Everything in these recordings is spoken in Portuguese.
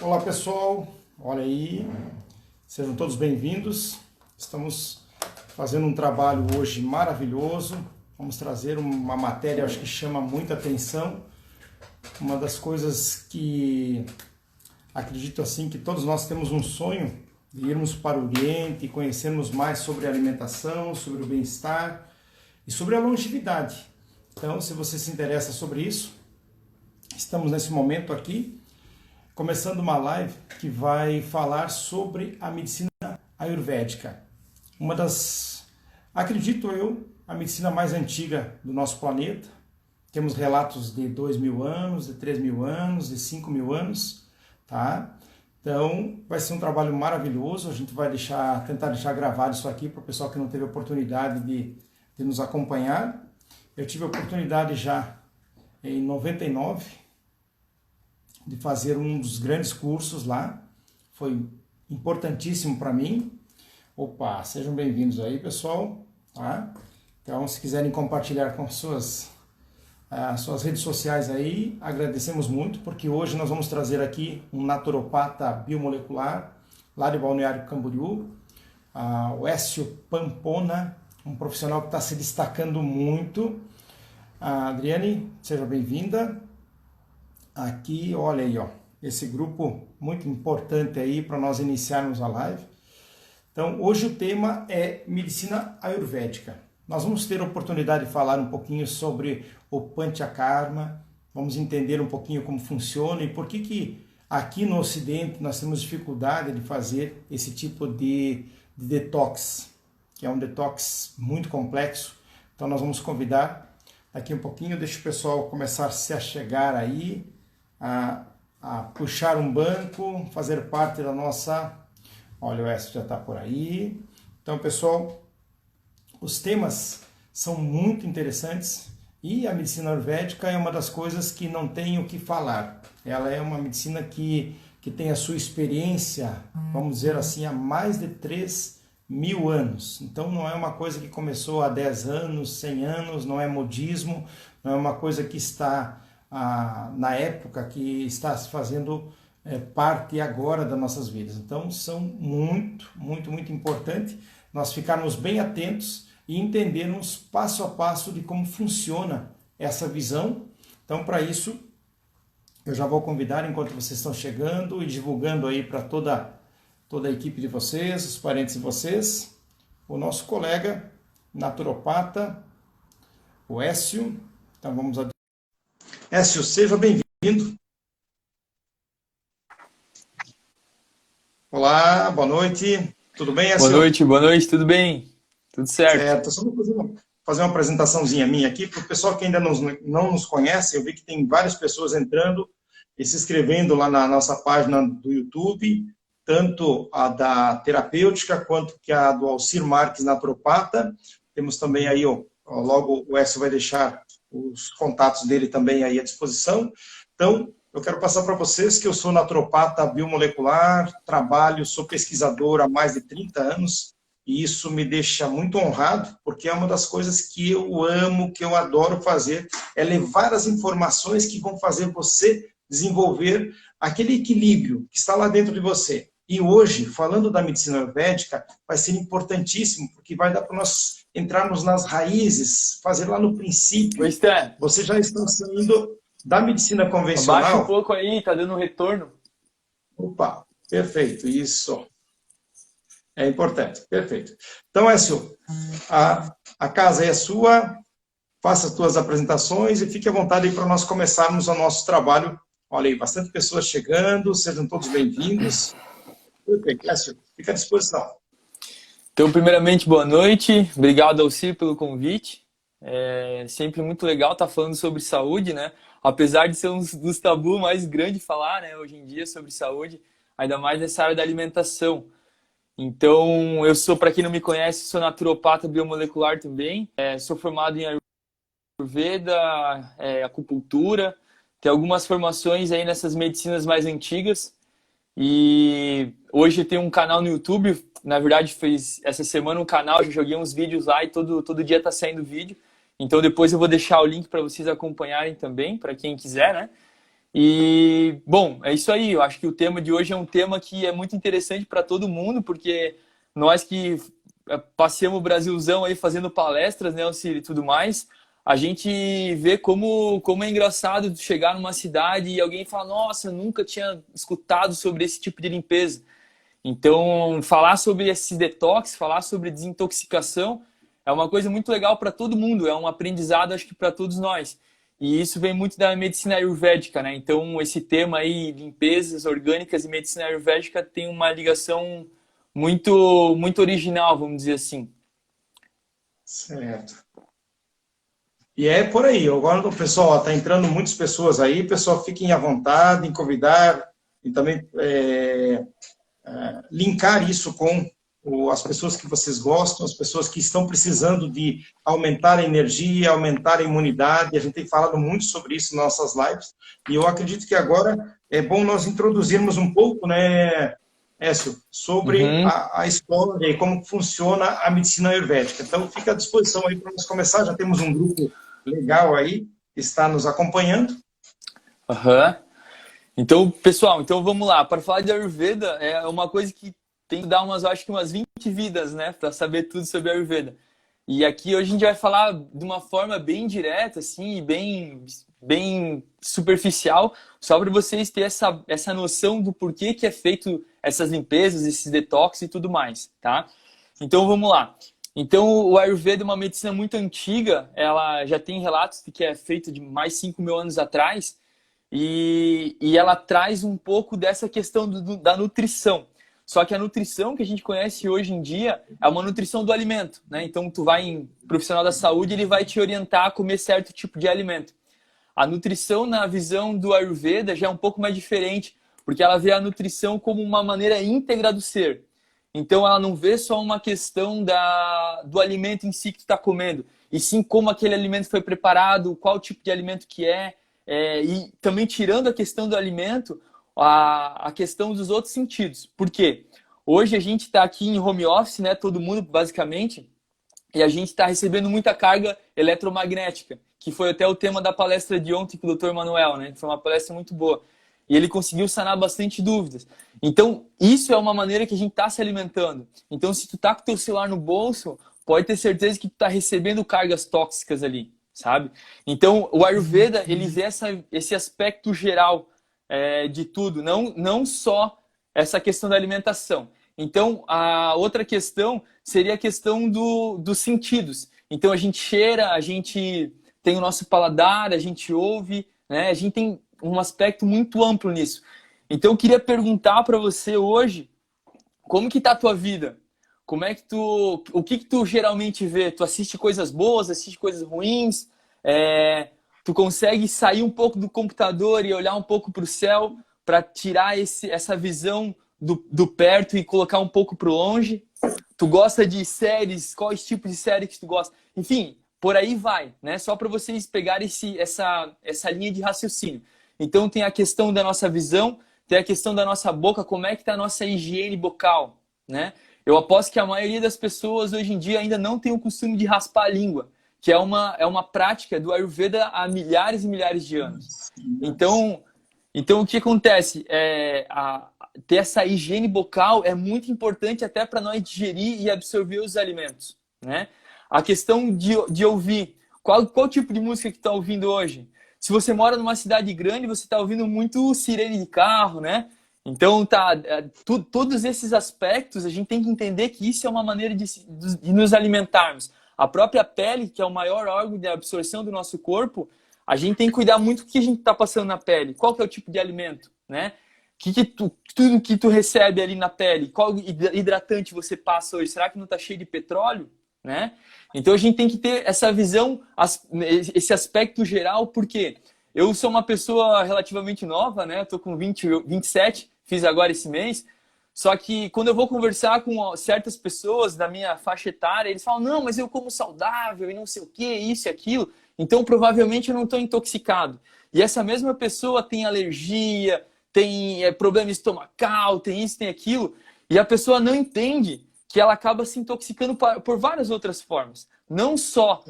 Olá pessoal, olha aí, sejam todos bem-vindos. Estamos fazendo um trabalho hoje maravilhoso. Vamos trazer uma matéria, acho que chama muita atenção. Uma das coisas que acredito assim que todos nós temos um sonho de irmos para o Oriente e conhecermos mais sobre a alimentação, sobre o bem-estar e sobre a longevidade. Então, se você se interessa sobre isso, estamos nesse momento aqui começando uma live que vai falar sobre a medicina ayurvédica. Uma das, acredito eu, a medicina mais antiga do nosso planeta. Temos relatos de 2.000 anos, de 3.000 anos, de 5.000 anos, tá? Então, vai ser um trabalho maravilhoso. A gente vai tentar deixar gravado isso aqui para o pessoal que não teve oportunidade de nos acompanhar. Eu tive a oportunidade já em 99 de fazer um dos grandes cursos lá. Foi importantíssimo para mim. Opa, sejam bem-vindos aí, pessoal. Tá? Então, se quiserem compartilhar com suas redes sociais aí, agradecemos muito, porque hoje nós vamos trazer aqui um naturopata biomolecular, lá de Balneário Camboriú, o Écio Pampona, um profissional que está se destacando muito. Adriane, seja bem-vinda. Aqui, olha aí, ó, esse grupo muito importante aí para nós iniciarmos a live. Então, hoje o tema é medicina ayurvédica. Nós vamos ter a oportunidade de falar um pouquinho sobre o Panchakarma, vamos entender um pouquinho como funciona e por que aqui no Ocidente nós temos dificuldade de fazer esse tipo de detox, que é um detox muito complexo. Então, nós vamos convidar daqui um pouquinho, deixa o pessoal começar a se achegar aí, a puxar um banco, fazer parte da nossa... Olha, o Écio já está por aí. Então, pessoal, os temas são muito interessantes e a medicina ayurvédica é uma das coisas que não tem o que falar. Ela é uma medicina que tem a sua experiência, vamos dizer assim, há mais de 3.000 anos. Então, não é uma coisa que começou há 10 anos, 100 anos, não é modismo, não é uma coisa que está... na época que está se fazendo parte agora das nossas vidas. Então, são muito importante nós ficarmos bem atentos e entendermos passo a passo de como funciona essa visão. Então, para isso, eu já vou convidar, enquanto vocês estão chegando e divulgando aí para toda a equipe de vocês, os parentes de vocês, o nosso colega naturopata, o Écio. Então, vamos a Écio, seja bem-vindo. Olá, boa noite. Tudo bem, Écio? Boa noite, tudo bem? Tudo certo. Só vou fazer uma apresentaçãozinha minha aqui, para o pessoal que ainda não nos conhece. Eu vi que tem várias pessoas entrando e se inscrevendo lá na nossa página do YouTube, tanto a da terapêutica quanto que a do Alcir Marques Naturopata. Temos também aí, logo o Écio vai deixar os contatos dele também aí à disposição. Então, eu quero passar para vocês que eu sou naturopata biomolecular, sou pesquisador há mais de 30 anos, e isso me deixa muito honrado, porque é uma das coisas que eu amo, que eu adoro fazer, é levar as informações que vão fazer você desenvolver aquele equilíbrio que está lá dentro de você. E hoje, falando da medicina ayurvédica, vai ser importantíssimo, porque vai dar para nós entrarmos nas raízes, fazer lá no princípio. Vocês já estão saindo da medicina convencional. Abaixa um pouco aí, tá dando um retorno. Opa, perfeito, isso. É importante, perfeito. Então, Écio, a casa é sua, faça as suas apresentações e fique à vontade aí para nós começarmos o nosso trabalho. Olha aí, bastante pessoas chegando, sejam todos bem-vindos. Perfeito, Écio, fica à disposição. Então, primeiramente, boa noite. Obrigado, Alcir, pelo convite. É sempre muito legal estar falando sobre saúde, né? Apesar de ser um dos tabus mais grandes de falar, né, hoje em dia, sobre saúde, ainda mais nessa área da alimentação. Então, eu sou, para quem não me conhece, sou naturopata biomolecular também. Sou formado em Ayurveda, acupuntura. Tem algumas formações aí nessas medicinas mais antigas. E hoje eu tenho um canal no YouTube. Na verdade, fez essa semana um canal, já joguei uns vídeos lá e todo dia tá saindo vídeo. Então depois eu vou deixar o link para vocês acompanharem também, para quem quiser, né? E, bom, é isso aí. Eu acho que o tema de hoje é um tema que é muito interessante para todo mundo, porque nós que passeamos o Brasilzão aí fazendo palestras, né, Alcir, e tudo mais, a gente vê como é engraçado chegar numa cidade e alguém fala, nossa, eu nunca tinha escutado sobre esse tipo de limpeza. Então, falar sobre esses detox, falar sobre desintoxicação é uma coisa muito legal para todo mundo, é um aprendizado, acho que para todos nós. E isso vem muito da medicina ayurvédica, né? Então, esse tema aí, limpezas orgânicas e medicina ayurvédica, tem uma ligação muito original, vamos dizer assim. Certo. E é por aí. Agora o pessoal está entrando muitas pessoas aí, pessoal, fiquem à vontade em convidar e também linkar isso com as pessoas que vocês gostam, as pessoas que estão precisando de aumentar a energia, aumentar a imunidade. A gente tem falado muito sobre isso nas nossas lives. E eu acredito que agora é bom nós introduzirmos um pouco, né, Écio, sobre Uhum. a história e como funciona a medicina ayurvédica. Então, fica à disposição aí para nós começar. Já temos um grupo legal aí que está nos acompanhando. Aham. Então, pessoal, então vamos lá. Para falar de Ayurveda, é uma coisa que tem que dar acho que umas 20 vidas, né? Para saber tudo sobre Ayurveda. E aqui hoje a gente vai falar de uma forma bem direta, assim, bem superficial, só para vocês terem essa noção do porquê que é feito essas limpezas, esses detox e tudo mais, tá? Então vamos lá. Então o Ayurveda é uma medicina muito antiga, ela já tem relatos de que é feita de mais 5.000 anos atrás, e ela traz um pouco dessa questão da nutrição. Só que a nutrição que a gente conhece hoje em dia é uma nutrição do alimento, né? Então, tu vai em profissional da saúde, ele vai te orientar a comer certo tipo de alimento. A nutrição, na visão do Ayurveda, já é um pouco mais diferente, porque ela vê a nutrição como uma maneira íntegra do ser. Então, ela não vê só uma questão do alimento em si que tu está comendo, e sim como aquele alimento foi preparado, qual tipo de alimento que e também tirando a questão do alimento, a questão dos outros sentidos. Por quê? Hoje a gente está aqui em home office, né? Todo mundo basicamente, e a gente está recebendo muita carga eletromagnética, que foi até o tema da palestra de ontem com o Dr. Manuel, né? Foi uma palestra muito boa. E ele conseguiu sanar bastante dúvidas. Então, isso é uma maneira que a gente está se alimentando. Então, se tu tá com o teu celular no bolso, pode ter certeza que tu tá recebendo cargas tóxicas ali, sabe? Então, o Ayurveda, ele vê esse aspecto geral de tudo, não só essa questão da alimentação. Então, a outra questão seria a questão dos sentidos. Então, a gente cheira, a gente tem o nosso paladar, a gente ouve, né? A gente tem um aspecto muito amplo nisso. Então, eu queria perguntar para você hoje, como que tá a tua vida? Como é que o que tu geralmente vê? Tu assiste coisas boas, assiste coisas ruins? Tu consegue sair um pouco do computador e olhar um pouco para o céu para tirar essa visão do perto e colocar um pouco para o longe? Tu gosta de séries? Quais tipos de série que tu gosta? Enfim, por aí vai, né? Só para vocês pegarem essa linha de raciocínio. Então tem a questão da nossa visão, tem a questão da nossa boca, como é que está a nossa higiene bucal, né? Eu aposto que a maioria das pessoas hoje em dia ainda não tem o costume de raspar a língua, que é uma prática do Ayurveda há milhares e milhares de anos. Então o que acontece? Ter essa higiene bucal é muito importante até para nós digerir e absorver os alimentos, né? A questão de ouvir. Qual tipo de música que tu está ouvindo hoje? Se você mora numa cidade grande, você está ouvindo muito sirene de carro, né? Então, todos esses aspectos, a gente tem que entender que isso é uma maneira de nos alimentarmos. A própria pele, que é o maior órgão de absorção do nosso corpo, a gente tem que cuidar muito do que a gente está passando na pele. Qual que é o tipo de alimento, né? Tudo que tu recebe ali na pele, qual hidratante você passa hoje? Será que não está cheio de petróleo, né? Então a gente tem que ter essa visão, esse aspecto geral, porque eu sou uma pessoa relativamente nova, né? Estou com 27, fiz agora esse mês. Só que quando eu vou conversar com certas pessoas da minha faixa etária, eles falam, não, mas eu como saudável e não sei o que, isso e aquilo. Então provavelmente eu não estou intoxicado. E essa mesma pessoa tem alergia, tem problema estomacal, tem isso, tem aquilo. E a pessoa não entende que ela acaba se intoxicando por várias outras formas. Não só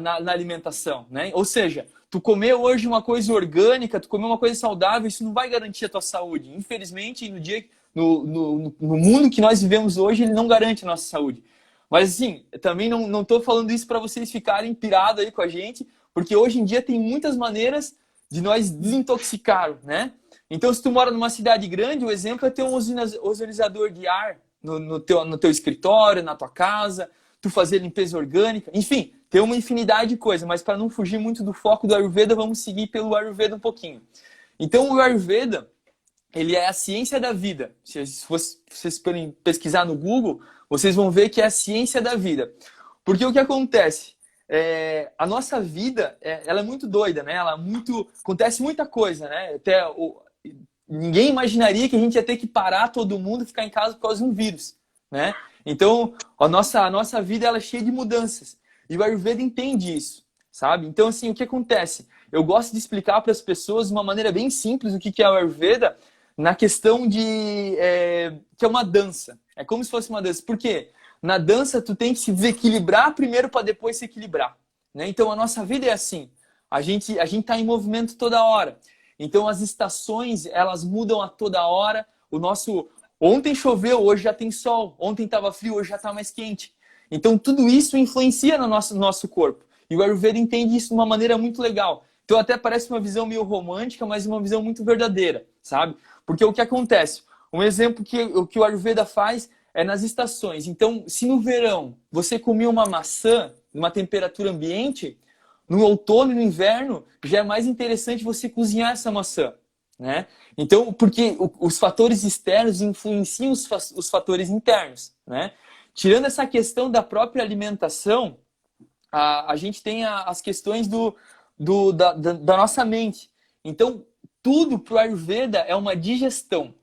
na alimentação, né? Ou seja, tu comer hoje uma coisa orgânica, tu comer uma coisa saudável, isso não vai garantir a tua saúde. Infelizmente, no mundo que nós vivemos hoje, ele não garante a nossa saúde. Mas assim, também não estou falando isso para vocês ficarem pirados aí com a gente, porque hoje em dia tem muitas maneiras de nós desintoxicar, né? Então, se tu mora numa cidade grande, o exemplo é ter um ozonizador de ar no teu escritório, na tua casa, tu fazer limpeza orgânica, enfim, tem uma infinidade de coisas, mas para não fugir muito do foco do Ayurveda, vamos seguir pelo Ayurveda um pouquinho. Então, o Ayurveda, ele é a ciência da vida. Se vocês forem pesquisar no Google, vocês vão ver que é a ciência da vida. Porque o que acontece? A nossa vida, ela é muito doida, né? Acontece muita coisa, né? Ninguém imaginaria que a gente ia ter que parar todo mundo e ficar em casa por causa de um vírus, né? Então, a nossa vida, ela é cheia de mudanças. E o Ayurveda entende isso, sabe? Então, assim, o que acontece? Eu gosto de explicar para as pessoas de uma maneira bem simples o que é o Ayurveda, na questão que é uma dança. É como se fosse uma dança. Por quê? Na dança, tu tem que se desequilibrar primeiro para depois se equilibrar, né? Então, a nossa vida é assim. A gente está em movimento toda hora. Então, as estações, elas mudam a toda hora. Ontem choveu, hoje já tem sol. Ontem estava frio, hoje já está mais quente. Então, tudo isso influencia no nosso corpo. E o Ayurveda entende isso de uma maneira muito legal. Então, até parece uma visão meio romântica, mas uma visão muito verdadeira, sabe? Porque o que acontece? Um exemplo que o Ayurveda faz é nas estações. Então, se no verão você comia uma maçã numa temperatura ambiente, no outono e no inverno já é mais interessante você cozinhar essa maçã, né? Então, porque os fatores externos influenciam os fatores internos, né? Tirando essa questão da própria alimentação, a gente tem as questões da nossa mente. Então, tudo para o Ayurveda é uma digestão,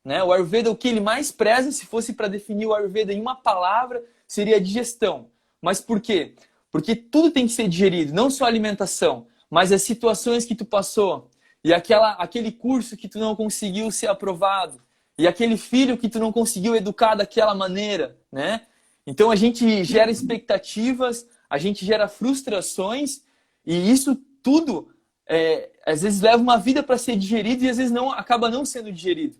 né? O Ayurveda, o que ele mais preza, se fosse para definir o Ayurveda em uma palavra, seria digestão. Mas por quê? Porque tudo tem que ser digerido, não só a alimentação, mas as situações que tu passou, e aquele curso que tu não conseguiu ser aprovado, e aquele filho que tu não conseguiu educar daquela maneira, né? Então a gente gera expectativas, a gente gera frustrações, e isso tudo às vezes leva uma vida para ser digerido e às vezes acaba não sendo digerido,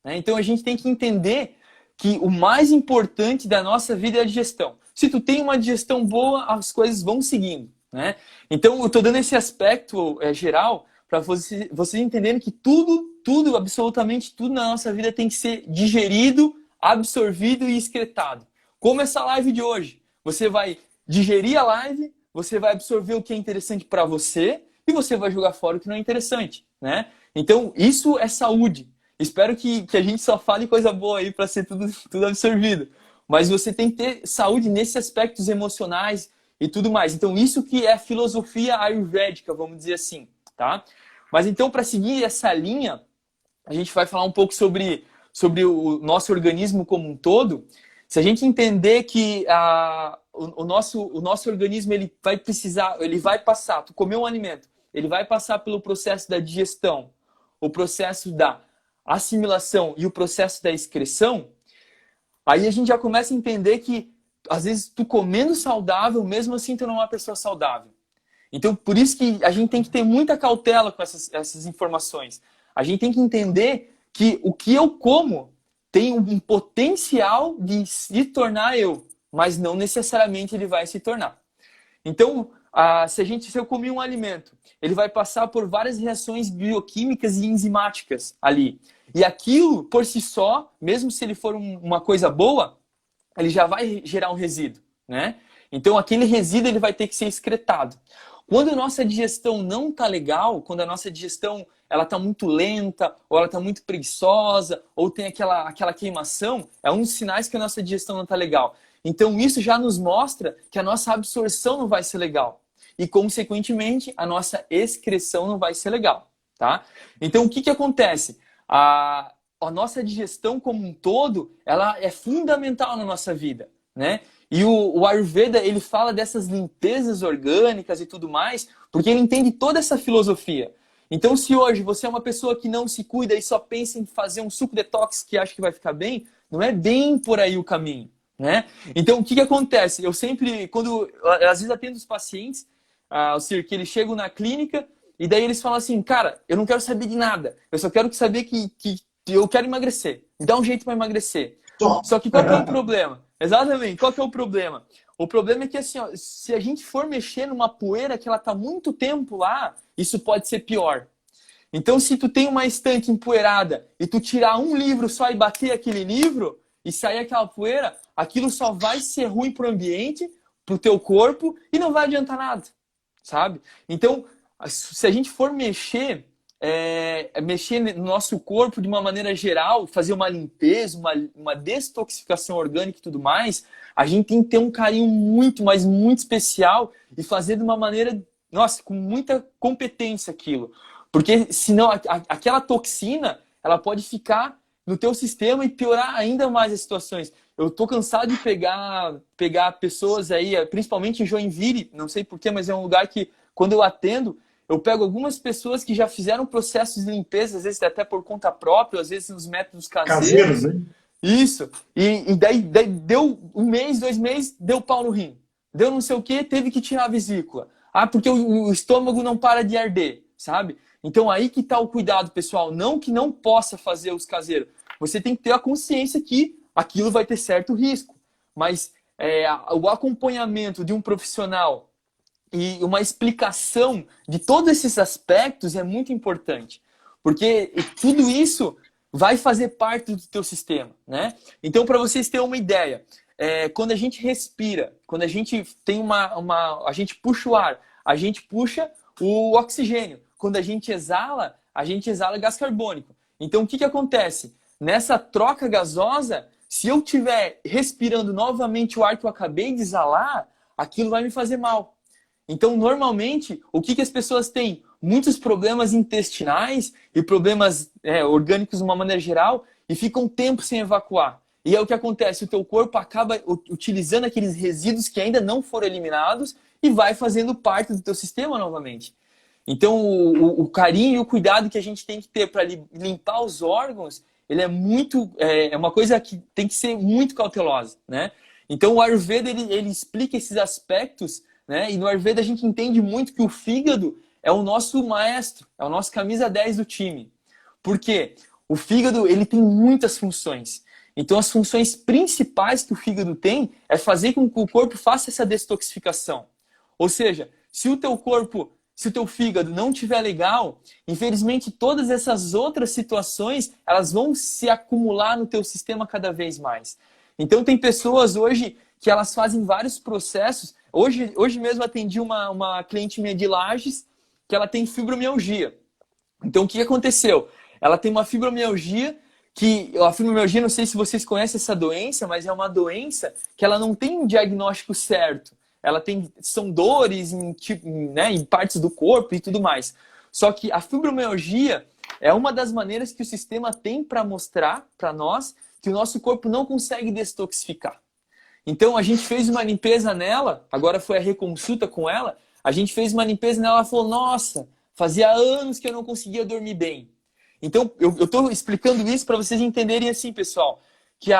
né? Então a gente tem que entender que o mais importante da nossa vida é a digestão. Se tu tem uma digestão boa, as coisas vão seguindo, né? Então eu estou dando esse aspecto geral para vocês entenderem que tudo, absolutamente tudo na nossa vida tem que ser digerido, absorvido e excretado. Como essa live de hoje. Você vai digerir a live, você vai absorver o que é interessante para você e você vai jogar fora o que não é interessante, né? Então, isso é saúde. Espero que a gente só fale coisa boa aí para ser tudo absorvido. Mas você tem que ter saúde nesses aspectos emocionais e tudo mais. Então, isso que é filosofia ayurvédica, vamos dizer assim, tá? Mas então, para seguir essa linha, a gente vai falar um pouco sobre o nosso organismo como um todo. Se a gente entender que o nosso organismo ele vai passar, tu comeu um alimento, ele vai passar pelo processo da digestão, o processo da assimilação e o processo da excreção, aí a gente já começa a entender que, às vezes, tu comendo saudável, mesmo assim tu não é uma pessoa saudável. Então, por isso que a gente tem que ter muita cautela com essas informações. A gente tem que entender que o que eu como tem um potencial de se tornar eu, mas não necessariamente ele vai se tornar. Então, se eu comer um alimento, ele vai passar por várias reações bioquímicas e enzimáticas ali. E aquilo, por si só, mesmo se ele for uma coisa boa, ele já vai gerar um resíduo, né? Então, aquele resíduo ele vai ter que ser excretado. Quando a nossa digestão não está legal, quando a nossa digestão ela está muito lenta, ou ela está muito preguiçosa, ou tem aquela queimação, é um dos sinais que a nossa digestão não está legal. Então, isso já nos mostra que a nossa absorção não vai ser legal. E, consequentemente, a nossa excreção não vai ser legal, tá? Então, o que acontece? A nossa digestão como um todo, ela é fundamental na nossa vida, né? E o Ayurveda, ele fala dessas limpezas orgânicas e tudo mais, porque ele entende toda essa filosofia. Então, se hoje você é uma pessoa que não se cuida e só pensa em fazer um suco detox que acha que vai ficar bem, não é bem por aí o caminho, né? Então, o que acontece? Eu sempre, às vezes atendo os pacientes, que eles chegam na clínica e daí eles falam assim, cara, eu não quero saber de nada, eu só quero saber que eu quero emagrecer, me dá um jeito para emagrecer. Só. Só que qual que é o problema? Exatamente, qual que é o problema? O problema é que assim, ó, se a gente for mexer numa poeira que ela tá muito tempo lá, isso pode ser pior. Então, se tu tem uma estante empoeirada e tu tirar um livro só e bater aquele livro e sair aquela poeira, aquilo só vai ser ruim pro ambiente, pro teu corpo e não vai adiantar nada, sabe? Então, se a gente for mexer, mexer no nosso corpo de uma maneira geral, fazer uma limpeza, uma detoxificação orgânica e tudo mais, a gente tem que ter um carinho muito, mas muito especial e fazer de uma maneira, nossa, com muita competência aquilo. Porque senão aquela toxina, ela pode ficar no teu sistema e piorar ainda mais as situações. Eu tô cansado de pegar pessoas aí, principalmente em Joinville, não sei porquê, mas é um lugar que quando eu atendo, eu pego algumas pessoas que já fizeram processos de limpeza, às vezes até por conta própria, às vezes nos métodos caseiros. Né? Isso. E daí deu um mês, 2 meses, deu pau no rim. Deu não sei o que, teve que tirar a vesícula. Ah, porque o estômago não para de arder, sabe? Então aí que está o cuidado, pessoal. Não que não possa fazer os caseiros. Você tem que ter a consciência que aquilo vai ter certo risco. Mas o acompanhamento de um profissional e uma explicação de todos esses aspectos é muito importante. Porque tudo isso vai fazer parte do teu sistema, né? Então, para vocês terem uma ideia, quando a gente respira, quando a gente tem a gente puxa o ar, a gente puxa o oxigênio. Quando a gente exala gás carbônico. Então, o que acontece? Nessa troca gasosa, se eu estiver respirando novamente o ar que eu acabei de exalar, aquilo vai me fazer mal. Então, normalmente, o que as pessoas têm? Muitos problemas intestinais e problemas orgânicos de uma maneira geral e ficam tempo sem evacuar. E é o que acontece, o teu corpo acaba utilizando aqueles resíduos que ainda não foram eliminados e vai fazendo parte do teu sistema novamente. Então, o carinho e o cuidado que a gente tem que ter para limpar os órgãos, ele é uma coisa que tem que ser muito cautelosa, né? Então, o Ayurveda, ele explica esses aspectos, né? E no Ayurveda a gente entende muito que o fígado é o nosso maestro, é o nosso camisa 10 do time. Por quê? O fígado, ele tem muitas funções. Então, as funções principais que o fígado tem é fazer com que o corpo faça essa detoxificação. Ou seja, se o teu fígado não estiver legal, infelizmente todas essas outras situações, elas vão se acumular no teu sistema cada vez mais. Então tem pessoas hoje que elas fazem vários processos. Hoje mesmo atendi uma cliente minha de Lages que ela tem fibromialgia. Então o que aconteceu? Ela tem uma fibromialgia não sei se vocês conhecem essa doença, mas é uma doença que ela não tem um diagnóstico certo. São dores em partes do corpo e tudo mais. Só que a fibromialgia é uma das maneiras que o sistema tem para mostrar para nós que o nosso corpo não consegue detoxificar. Então a gente fez uma limpeza nela, agora foi a reconsulta com ela, a gente fez uma limpeza nela, ela falou, nossa, fazia anos que eu não conseguia dormir bem. Então eu estou explicando isso para vocês entenderem assim, pessoal, que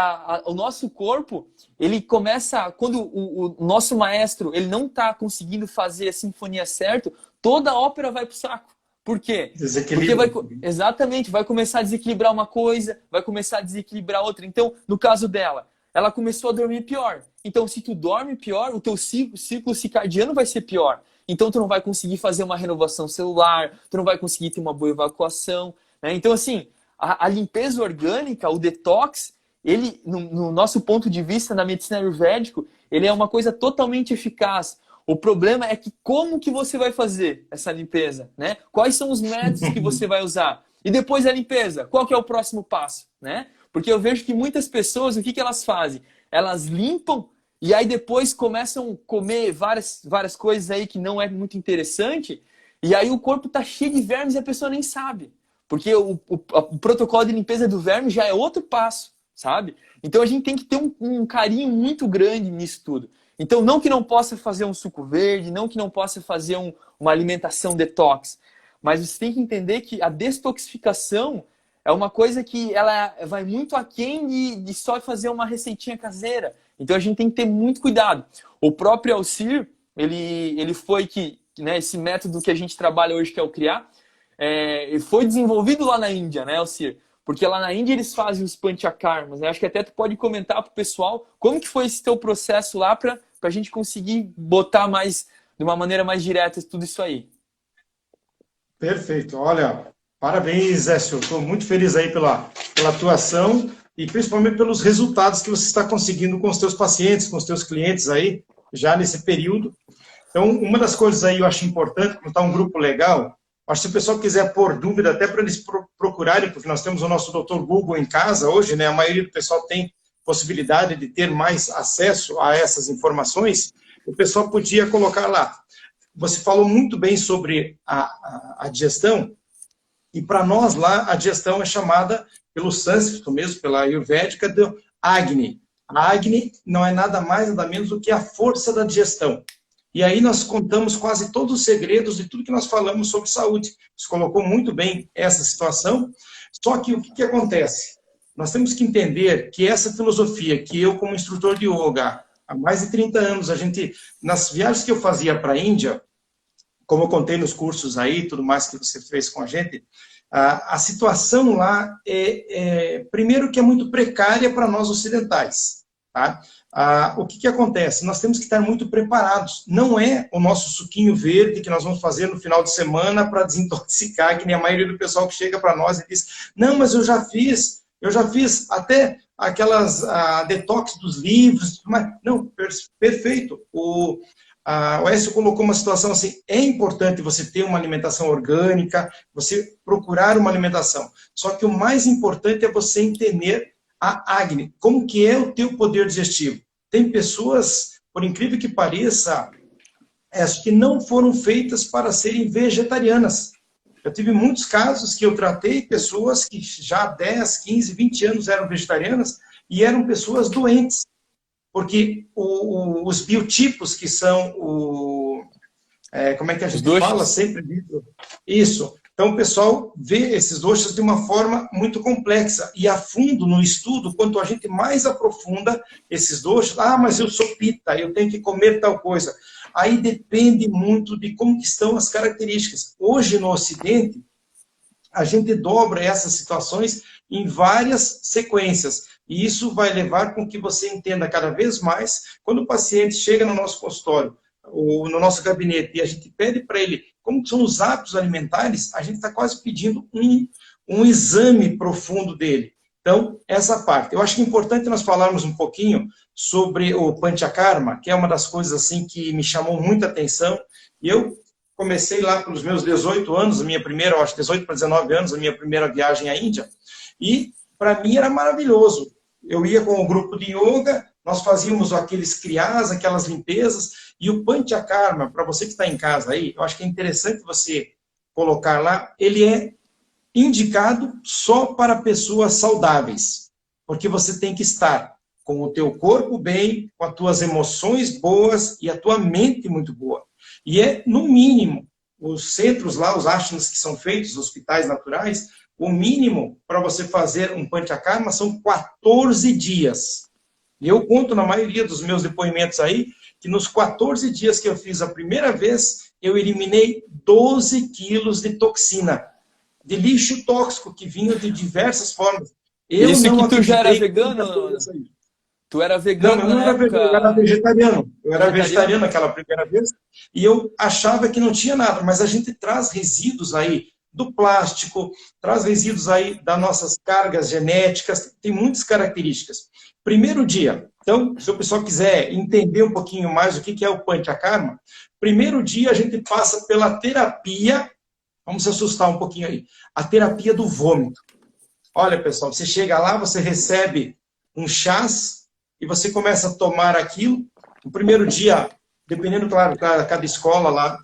o nosso corpo, ele começa, quando o nosso maestro ele não está conseguindo fazer a sinfonia certo, toda a ópera vai para o saco. Por quê? Porque exatamente, vai começar a desequilibrar uma coisa, vai começar a desequilibrar outra. Então, no caso dela, ela começou a dormir pior. Então, se tu dorme pior, o teu ciclo circadiano vai ser pior. Então, tu não vai conseguir fazer uma renovação celular, tu não vai conseguir ter uma boa evacuação, né? Então, assim, a limpeza orgânica, o detox, ele, no nosso ponto de vista na medicina ayurvédica, ele é uma coisa totalmente eficaz. O problema é que como que você vai fazer essa limpeza, né? Quais são os métodos que você vai usar? E depois da limpeza, qual que é o próximo passo, né? Porque eu vejo que muitas pessoas, o que elas fazem? Elas limpam e aí depois começam a comer várias coisas aí que não é muito interessante e aí o corpo tá cheio de vermes e a pessoa nem sabe. Porque o protocolo de limpeza do verme já é outro passo, sabe? Então a gente tem que ter um carinho muito grande nisso tudo. Então não que não possa fazer um suco verde, não que não possa fazer uma alimentação detox, mas você tem que entender que a detoxificação é uma coisa que ela vai muito aquém de só fazer uma receitinha caseira. Então a gente tem que ter muito cuidado. O próprio Alcir, ele foi que né, esse método que a gente trabalha hoje, que é o Criar, foi desenvolvido lá na Índia, né, Alcir? Porque lá na Índia eles fazem os panchakarmas, né? Acho que até tu pode comentar para o pessoal como que foi esse teu processo lá para a gente conseguir botar mais, de uma maneira mais direta, tudo isso aí. Perfeito. Olha, parabéns, Écio. Estou muito feliz aí pela atuação e principalmente pelos resultados que você está conseguindo com os teus pacientes, com os teus clientes aí, já nesse período. Então, uma das coisas aí eu acho importante, como está um grupo legal, acho que se o pessoal quiser pôr dúvida, até para eles procurarem, porque nós temos o nosso Dr. Google em casa hoje, né? A maioria do pessoal tem possibilidade de ter mais acesso a essas informações, o pessoal podia colocar lá. Você falou muito bem sobre a digestão, e para nós lá, a digestão é chamada, pelo sânscrito mesmo, pela ayurvédica, de Agni. A Agni não é nada mais, nada menos do que a força da digestão. E aí nós contamos quase todos os segredos de tudo que nós falamos sobre saúde. Você colocou muito bem essa situação, só que o que acontece? Nós temos que entender que essa filosofia que eu, como instrutor de yoga, há mais de 30 anos, nas viagens que eu fazia para a Índia, como eu contei nos cursos aí, tudo mais que você fez com a gente, a situação lá primeiro que é muito precária para nós ocidentais, tá? O que acontece? Nós temos que estar muito preparados. Não é o nosso suquinho verde que nós vamos fazer no final de semana para desintoxicar, que nem a maioria do pessoal que chega para nós e diz, não, mas eu já fiz até aquelas detox dos livros, mas não, perfeito. O Écio colocou uma situação assim, é importante você ter uma alimentação orgânica, você procurar uma alimentação. Só que o mais importante é você entender a Agni, como que é o teu poder digestivo. Tem pessoas, por incrível que pareça, que não foram feitas para serem vegetarianas. Eu tive muitos casos que eu tratei pessoas que já há 10, 15, 20 anos eram vegetarianas e eram pessoas doentes. Porque os biotipos que são como é que a gente fala sempre disso? Isso. Então o pessoal vê esses doshas de uma forma muito complexa e a fundo no estudo, quanto a gente mais aprofunda esses doshas, mas eu sou pita, eu tenho que comer tal coisa. Aí depende muito de como que estão as características. Hoje no Ocidente, a gente dobra essas situações em várias sequências. E isso vai levar com que você entenda cada vez mais, quando o paciente chega no nosso consultório, ou no nosso gabinete, e a gente pede para ele como são os hábitos alimentares, a gente está quase pedindo um exame profundo dele. Então, essa parte. Eu acho que é importante nós falarmos um pouquinho sobre o Panchakarma, que é uma das coisas assim que me chamou muita atenção. E eu comecei lá pelos meus 18 anos, a minha primeira, acho 18 para 19 anos, a minha primeira viagem à Índia, e para mim era maravilhoso. Eu ia com o grupo de yoga, nós fazíamos aqueles criás, aquelas limpezas, e o Panchakarma, para você que está em casa aí, eu acho que é interessante você colocar lá, ele é indicado só para pessoas saudáveis, porque você tem que estar com o teu corpo bem, com as tuas emoções boas e a tua mente muito boa. E é, no mínimo, os centros lá, os ashramas que são feitos, os hospitais naturais, o mínimo para você fazer um Panchakarma são 14 dias. E eu conto na maioria dos meus depoimentos aí, que nos 14 dias que eu fiz a primeira vez, eu eliminei 12 quilos de toxina, de lixo tóxico que vinha de diversas formas. Isso que tu já era vegano? Tu era vegano na época? Eu era vegetariano. Eu era vegetariano naquela primeira vez. E eu achava que não tinha nada. Mas a gente traz resíduos aí do plástico, traz resíduos aí das nossas cargas genéticas. Tem muitas características. Primeiro dia. Então, se o pessoal quiser entender um pouquinho mais o que é o Panchakarma, primeiro dia a gente passa pela terapia. Vamos se assustar um pouquinho aí. A terapia do vômito. Olha, pessoal, você chega lá, você recebe um chás e você começa a tomar aquilo. No primeiro dia, dependendo, claro, cada escola lá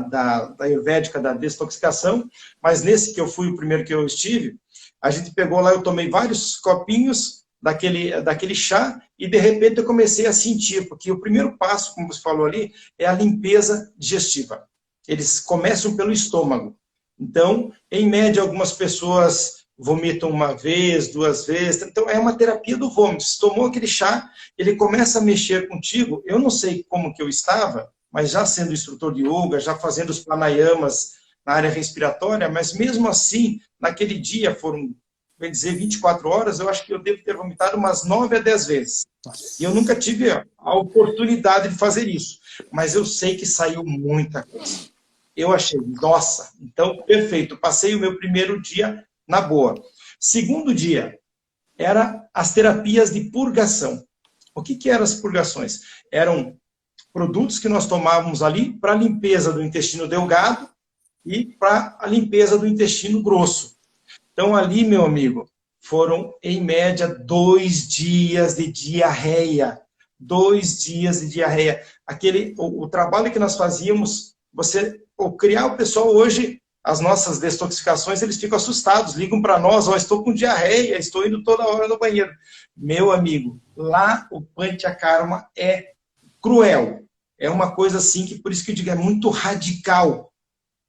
da Ayurvédica, da desintoxicação, mas nesse que eu fui, o primeiro que eu estive, a gente pegou lá, eu tomei vários copinhos daquele chá e, de repente, eu comecei a sentir, porque o primeiro passo, como você falou ali, é a limpeza digestiva. Eles começam pelo estômago. Então, em média, algumas pessoas vomitam uma vez, 2 vezes. Então, é uma terapia do vômito. Se tomou aquele chá, ele começa a mexer contigo. Eu não sei como que eu estava, mas já sendo instrutor de yoga, já fazendo os pranayamas na área respiratória, mas mesmo assim, naquele dia foram, vou dizer, 24 horas, eu acho que eu devo ter vomitado umas 9 a 10 vezes. E eu nunca tive a oportunidade de fazer isso, mas eu sei que saiu muita coisa. Eu achei, nossa, então, perfeito. Passei o meu primeiro dia na boa. Segundo dia, era as terapias de purgação. O que eram as purgações? Eram produtos que nós tomávamos ali para a limpeza do intestino delgado e para a limpeza do intestino grosso. Então, ali, meu amigo, foram, em média, 2 dias de diarreia. 2 dias de diarreia. O trabalho que nós fazíamos, criar o pessoal hoje, as nossas detoxificações, eles ficam assustados, ligam para nós, estou com diarreia, estou indo toda hora no banheiro. Meu amigo, lá o Panchakarma é cruel. É uma coisa assim que, por isso que eu digo, é muito radical.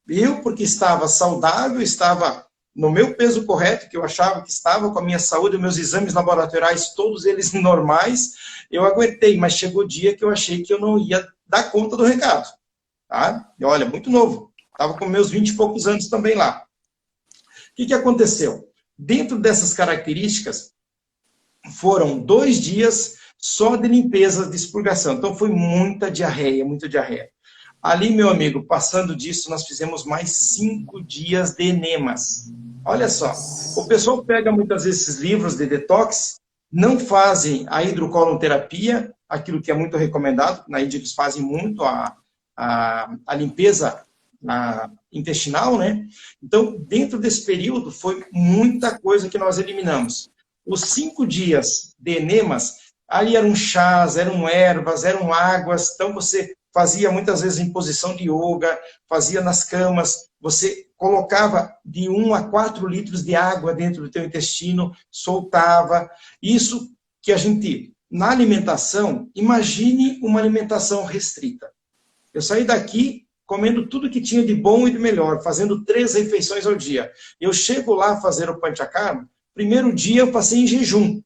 Eu, porque estava saudável, estava no meu peso correto, que eu achava que estava com a minha saúde, meus exames laboratoriais, todos eles normais, eu aguentei, mas chegou o dia que eu achei que eu não ia dar conta do recado. Tá? E olha, muito novo. Estava com meus 20 e poucos anos também lá. O que aconteceu? Dentro dessas características, foram 2 dias só de limpeza de expurgação. Então, foi muita diarreia, muita diarreia. Ali, meu amigo, passando disso, nós fizemos mais 5 dias de enemas. Olha só, o pessoal pega muitas vezes esses livros de detox, não fazem a hidrocolonterapia, aquilo que é muito recomendado, na Índia eles fazem muito a limpeza intestinal, né? Então, dentro desse período, foi muita coisa que nós eliminamos. Os 5 dias de enemas, ali eram chás, eram ervas, eram águas, então você fazia muitas vezes em posição de yoga, fazia nas camas, você colocava de 1 a 4 litros de água dentro do teu intestino, soltava. Isso que a gente, na alimentação, imagine uma alimentação restrita. Eu saí daqui comendo tudo que tinha de bom e de melhor, fazendo 3 refeições ao dia. Eu chego lá a fazer o Panchakarma, primeiro dia eu passei em jejum,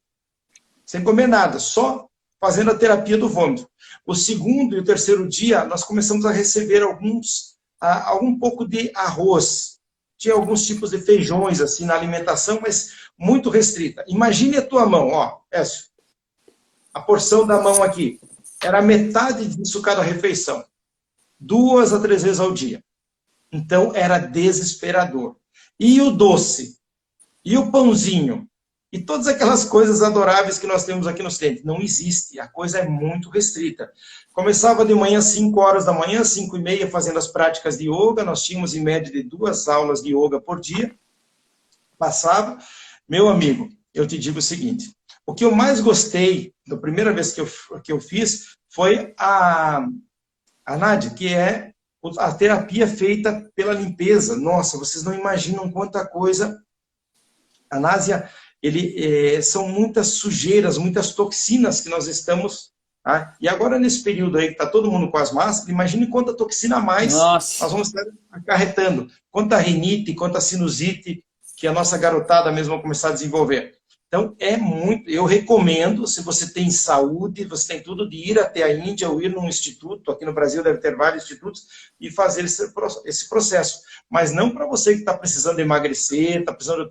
sem comer nada, só fazendo a terapia do vômito. O segundo e o terceiro dia, nós começamos a receber algum pouco de arroz. Tinha alguns tipos de feijões, assim, na alimentação, mas muito restrita. Imagine a tua mão, ó, essa. A porção da mão aqui. Era metade disso cada refeição. 2 a 3 vezes ao dia. Então, era desesperador. E o doce? E o pãozinho? E todas aquelas coisas adoráveis que nós temos aqui no Ocidente. Não existe. A coisa é muito restrita. Começava de manhã, 5 horas da manhã, 5h30, fazendo as práticas de yoga. Nós tínhamos, em média, de 2 aulas de yoga por dia. Passava. Meu amigo, eu te digo o seguinte. O que eu mais gostei, da primeira vez que eu fiz, foi a Nádia, que é a terapia feita pela limpeza. Nossa, vocês não imaginam quanta coisa. A Nádia, são muitas sujeiras, muitas toxinas que nós estamos... Tá? E agora, nesse período aí que está todo mundo com as máscaras, imagine quanta toxina a mais nós vamos estar acarretando. Quanta rinite, quanta sinusite que a nossa garotada mesmo vai começar a desenvolver. Então, eu recomendo, se você tem saúde, você tem tudo, de ir até a Índia ou ir num instituto, aqui no Brasil deve ter vários institutos, e fazer esse processo. Mas não para você que está precisando emagrecer, está precisando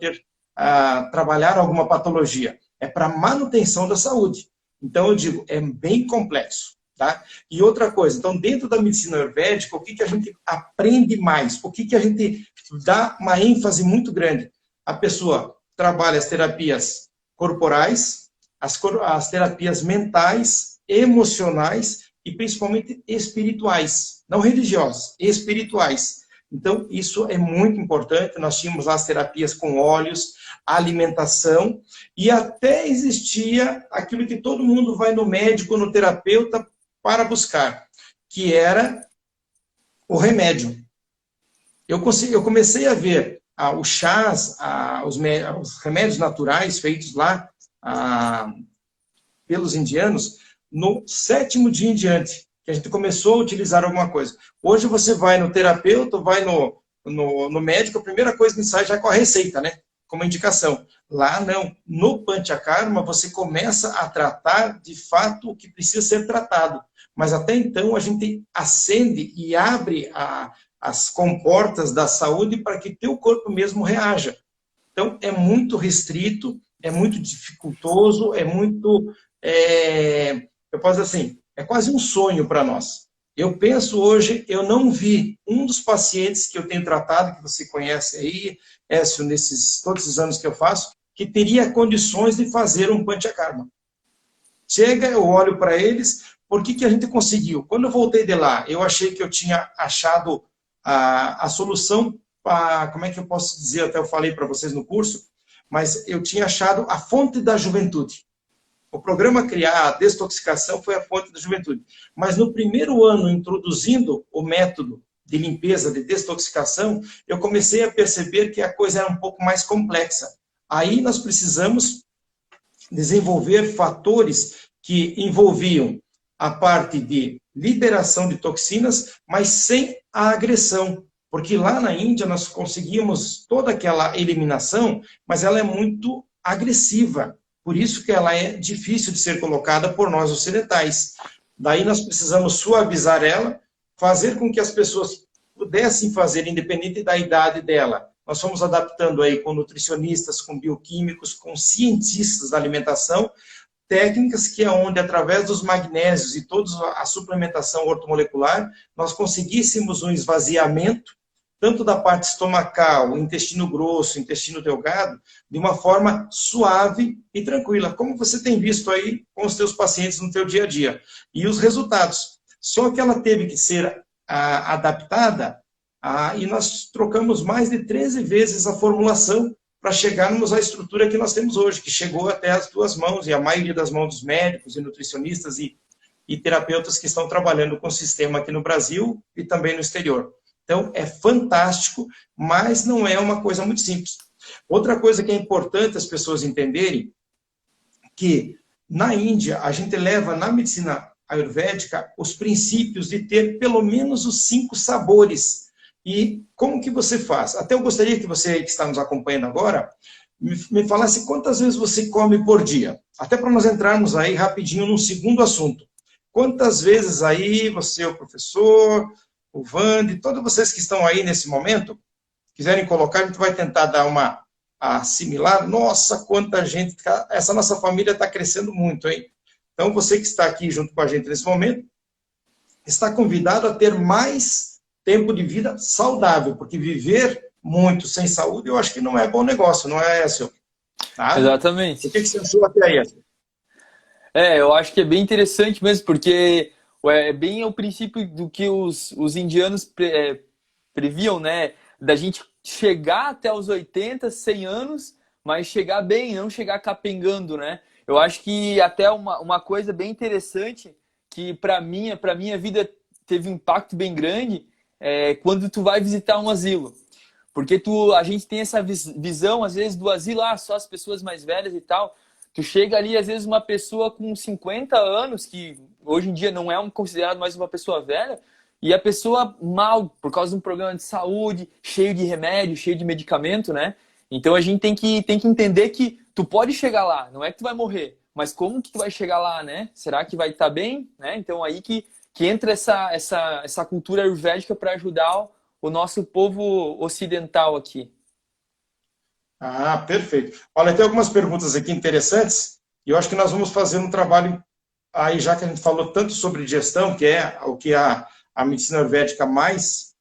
trabalhar alguma patologia. É para manutenção da saúde. Então, eu digo, é bem complexo. Tá? E outra coisa, então, dentro da medicina ayurvédica, o que a gente aprende mais? O que a gente dá uma ênfase muito grande? A pessoa trabalha as terapias corporais, as terapias mentais, emocionais e principalmente espirituais. Não religiosas, espirituais. Então, isso é muito importante. Nós tínhamos lá as terapias com óleos, alimentação, e até existia aquilo que todo mundo vai no médico, no terapeuta, para buscar, que era o remédio. Eu comecei a ver os chás, os remédios naturais feitos lá pelos indianos, no 7º dia em diante, que a gente começou a utilizar alguma coisa. Hoje você vai no terapeuta, vai no médico, a primeira coisa que sai já é com a receita, né? Como indicação. Lá não. No Panchakarma você começa a tratar de fato o que precisa ser tratado. mas até então a gente acende e abre as comportas da saúde para que teu corpo mesmo reaja. Então, é muito restrito, é muito dificultoso, é muito, eu posso dizer assim, é quase um sonho para nós. Eu penso hoje, eu não vi um dos pacientes que eu tenho tratado, que você conhece aí, Écio, nesses todos os anos que eu faço, que teria condições de fazer um panchakarma. Chega, eu olho para eles, por que a gente conseguiu? Quando eu voltei de lá, eu achei que eu tinha achado a solução, como é que eu posso dizer, até eu falei para vocês no curso, mas eu tinha achado a fonte da juventude. O programa criar a desintoxicação foi a fonte da juventude. Mas no primeiro ano, introduzindo o método de limpeza, de desintoxicação, eu comecei a perceber que a coisa era um pouco mais complexa. Aí nós precisamos desenvolver fatores que envolviam a parte de liberação de toxinas, mas sem a agressão. Porque lá na Índia nós conseguimos toda aquela eliminação, mas ela é muito agressiva. Por isso que ela é difícil de ser colocada por nós ocidentais. Daí nós precisamos suavizar ela, fazer com que as pessoas pudessem fazer, independente da idade dela. Nós fomos adaptando aí com nutricionistas, com bioquímicos, com cientistas da alimentação, técnicas que é onde, através dos magnésios e toda a suplementação ortomolecular, nós conseguíssemos um esvaziamento tanto da parte estomacal, intestino grosso, intestino delgado, de uma forma suave e tranquila, como você tem visto aí com os teus pacientes no teu dia a dia. E os resultados. Só que ela teve que ser adaptada e nós trocamos mais de 13 vezes a formulação para chegarmos à estrutura que nós temos hoje, que chegou até as tuas mãos, e a maioria das mãos dos médicos e nutricionistas e terapeutas que estão trabalhando com o sistema aqui no Brasil e também no exterior. Então, é fantástico, mas não é uma coisa muito simples. Outra coisa que é importante as pessoas entenderem, que na Índia, a gente leva na medicina ayurvédica os princípios de ter pelo menos os 5 sabores. E como que você faz? Até eu gostaria que você, que está nos acompanhando agora, me falasse quantas vezes você come por dia. Até para nós entrarmos aí rapidinho num segundo assunto. Quantas vezes aí você, o professor, o Vande, todos vocês que estão aí nesse momento, quiserem colocar, a gente vai tentar dar uma assimilar. Nossa, quanta gente, essa nossa família está crescendo muito, hein? Então, você que está aqui junto com a gente nesse momento, está convidado a ter mais tempo de vida saudável, porque viver muito sem saúde, eu acho que não é bom negócio, não é, Écio? Tá? Exatamente. O que você achou até aí, Écio? Eu acho que é bem interessante mesmo, porque é bem o princípio do que os indianos previam, né? Da gente chegar até os 80, 100 anos, mas chegar bem, não chegar capengando, né? Eu acho que até uma coisa bem interessante, que para minha vida teve um impacto bem grande, quando tu vai visitar um asilo. Porque a gente tem essa visão, às vezes, do asilo, só as pessoas mais velhas e tal. Tu chega ali, às vezes, uma pessoa com 50 anos, que hoje em dia não é considerado mais uma pessoa velha, e a pessoa mal, por causa de um problema de saúde, cheio de remédio, cheio de medicamento, né? Então a gente tem que entender que tu pode chegar lá, não é que tu vai morrer, mas como que tu vai chegar lá, né? Será que vai estar bem? Né? Então aí que entra essa cultura ayurvédica para ajudar o nosso povo ocidental aqui. Perfeito. Olha, tem algumas perguntas aqui interessantes, e eu acho que nós vamos fazer um trabalho, aí já que a gente falou tanto sobre digestão, que é o que a medicina ayurvédica mais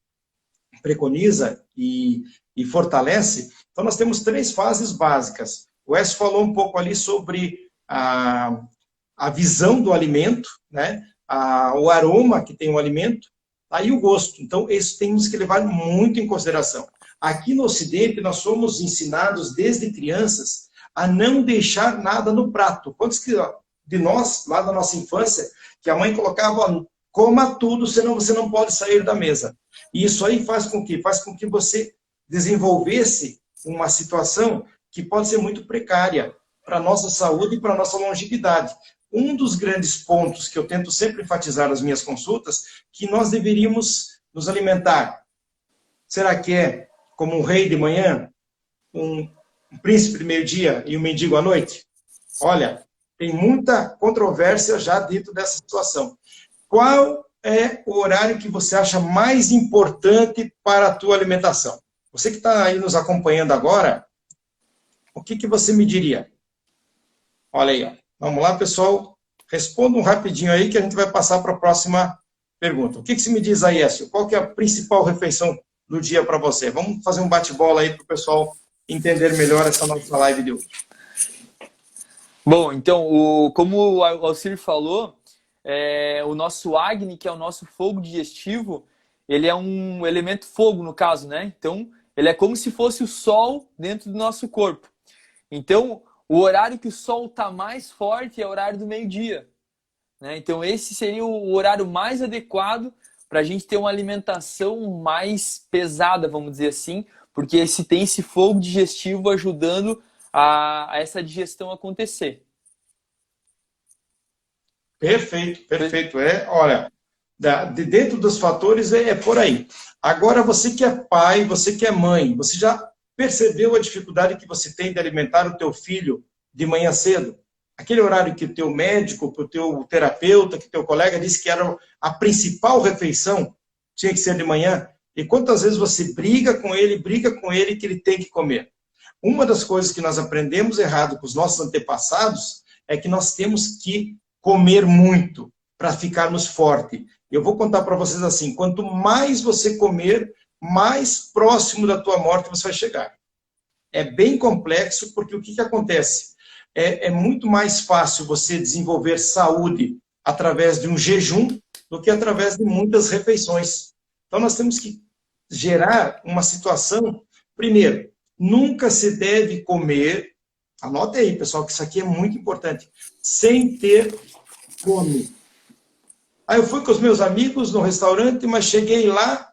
preconiza e fortalece. Então, nós temos 3 fases básicas. O Écio falou um pouco ali sobre a visão do alimento, né? O aroma que tem o alimento, aí o gosto. Então, isso temos que levar muito em consideração. Aqui no Ocidente, nós somos ensinados desde crianças a não deixar nada no prato. Quantos de nós, lá da nossa infância, que a mãe colocava, coma tudo, senão você não pode sair da mesa. E isso aí faz com que você desenvolvesse uma situação que pode ser muito precária para a nossa saúde e para a nossa longevidade. Um dos grandes pontos que eu tento sempre enfatizar nas minhas consultas, que nós deveríamos nos alimentar. Será que é como um rei de manhã, um príncipe de meio-dia e um mendigo à noite? Olha, tem muita controvérsia já dentro dessa situação. qual é o horário que você acha mais importante para a tua alimentação? Você que está aí nos acompanhando agora, o que você me diria? Olha aí, ó. Vamos lá, pessoal. Respondam rapidinho aí que a gente vai passar para a próxima pergunta. O que você me diz aí, Écio? Qual que é a principal refeição do dia para você? Vamos fazer um bate-bola aí para o pessoal entender melhor essa nossa live de hoje. Bom, então, como o Alcir falou, o nosso Agni, que é o nosso fogo digestivo, ele é um elemento fogo, no caso, né? Então, ele é como se fosse o sol dentro do nosso corpo. Então, o horário que o sol está mais forte é o horário do meio-dia, né? Então, esse seria o horário mais adequado para a gente ter uma alimentação mais pesada, vamos dizer assim, porque tem esse fogo digestivo ajudando a essa digestão acontecer. Perfeito, perfeito. Olha, dentro dos fatores é por aí. Agora, você que é pai, você que é mãe, você já percebeu a dificuldade que você tem de alimentar o teu filho de manhã cedo? Aquele horário que o teu médico, que o teu terapeuta, que o teu colega disse que era a principal refeição, tinha que ser de manhã. E quantas vezes você briga com ele que ele tem que comer? Uma das coisas que nós aprendemos errado com os nossos antepassados é que nós temos que comer muito para ficarmos fortes. Eu vou contar para vocês assim, quanto mais você comer, mais próximo da tua morte você vai chegar. É bem complexo, porque o que acontece? É muito mais fácil você desenvolver saúde através de um jejum do que através de muitas refeições. Então, nós temos que gerar uma situação. Primeiro, nunca se deve comer, anote aí, pessoal, que isso aqui é muito importante, sem ter fome. Aí eu fui com os meus amigos no restaurante, mas cheguei lá,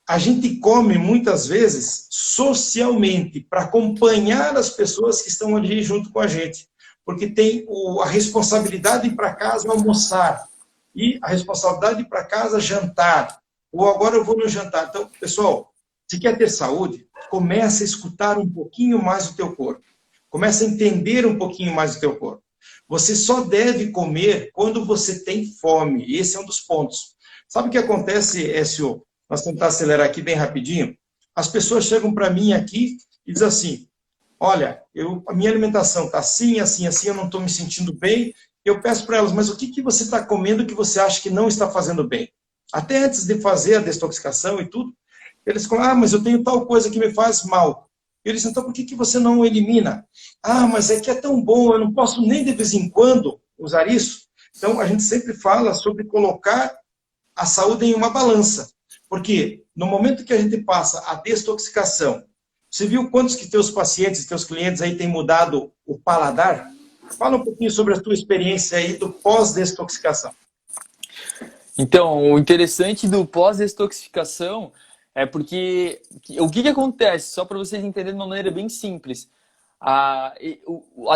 a gente come muitas vezes socialmente, para acompanhar as pessoas que estão ali junto com a gente. Porque tem a responsabilidade de ir para casa almoçar, e a responsabilidade de ir para casa jantar, ou agora eu vou no jantar. Então, pessoal, se quer ter saúde, comece a escutar um pouquinho mais o teu corpo. Comece a entender um pouquinho mais o teu corpo. Você só deve comer quando você tem fome. Esse é um dos pontos. Sabe o que acontece, Écio? Nós vamos tentar acelerar aqui bem rapidinho. As pessoas chegam para mim aqui e dizem assim, olha, a minha alimentação está assim, assim, assim, eu não estou me sentindo bem. Eu peço para elas, mas o que você está comendo que você acha que não está fazendo bem? Até antes de fazer a desintoxicação e tudo, eles falam, mas eu tenho tal coisa que me faz mal. Eu disse, então por que você não elimina? Mas é que é tão bom, eu não posso nem de vez em quando usar isso. Então, a gente sempre fala sobre colocar a saúde em uma balança. Porque no momento que a gente passa a desintoxicação, você viu quantos que teus pacientes, teus clientes aí têm mudado o paladar? Fala um pouquinho sobre a tua experiência aí do pós-desintoxicação. Então, o interessante do pós-desintoxicação é porque o que acontece, só para vocês entenderem de uma maneira bem simples, a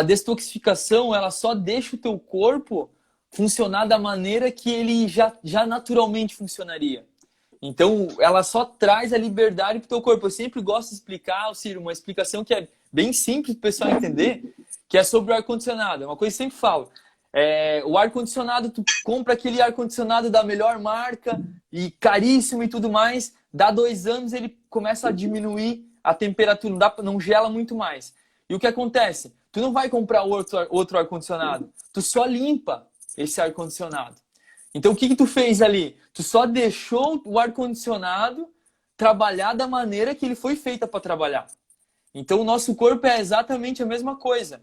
desintoxicação ela só deixa o teu corpo funcionar da maneira que ele já naturalmente funcionaria. Então, ela só traz a liberdade para o teu corpo. Eu sempre gosto de explicar, Ciro, uma explicação que é bem simples para o pessoal entender, que é sobre o ar-condicionado. É uma coisa que eu sempre falo. O ar-condicionado, tu compra aquele ar-condicionado da melhor marca e caríssimo e tudo mais, dá 2 anos ele começa a diminuir a temperatura, não gela muito mais. E o que acontece? Tu não vai comprar outro ar-condicionado, tu só limpa esse ar-condicionado. Então o que tu fez ali? Tu só deixou o ar-condicionado trabalhar da maneira que ele foi feita para trabalhar. Então o nosso corpo é exatamente a mesma coisa.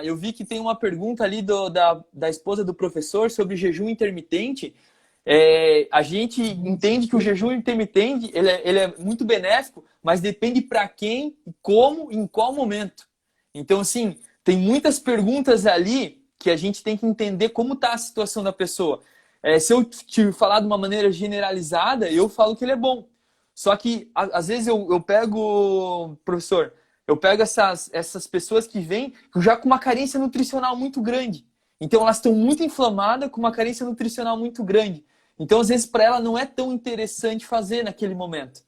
Eu vi que tem uma pergunta ali da esposa do professor sobre jejum intermitente. A gente entende que o jejum intermitente ele é muito benéfico, mas depende para quem, como, em qual momento. Então, assim, tem muitas perguntas ali que a gente tem que entender como está a situação da pessoa. Se eu te falar de uma maneira generalizada, eu falo que ele é bom. Só que, às vezes, eu pego, professor, eu pego essas pessoas que vêm já com uma carência nutricional muito grande. Então, elas estão muito inflamadas com uma carência nutricional muito grande. Então, às vezes, para ela não é tão interessante fazer naquele momento.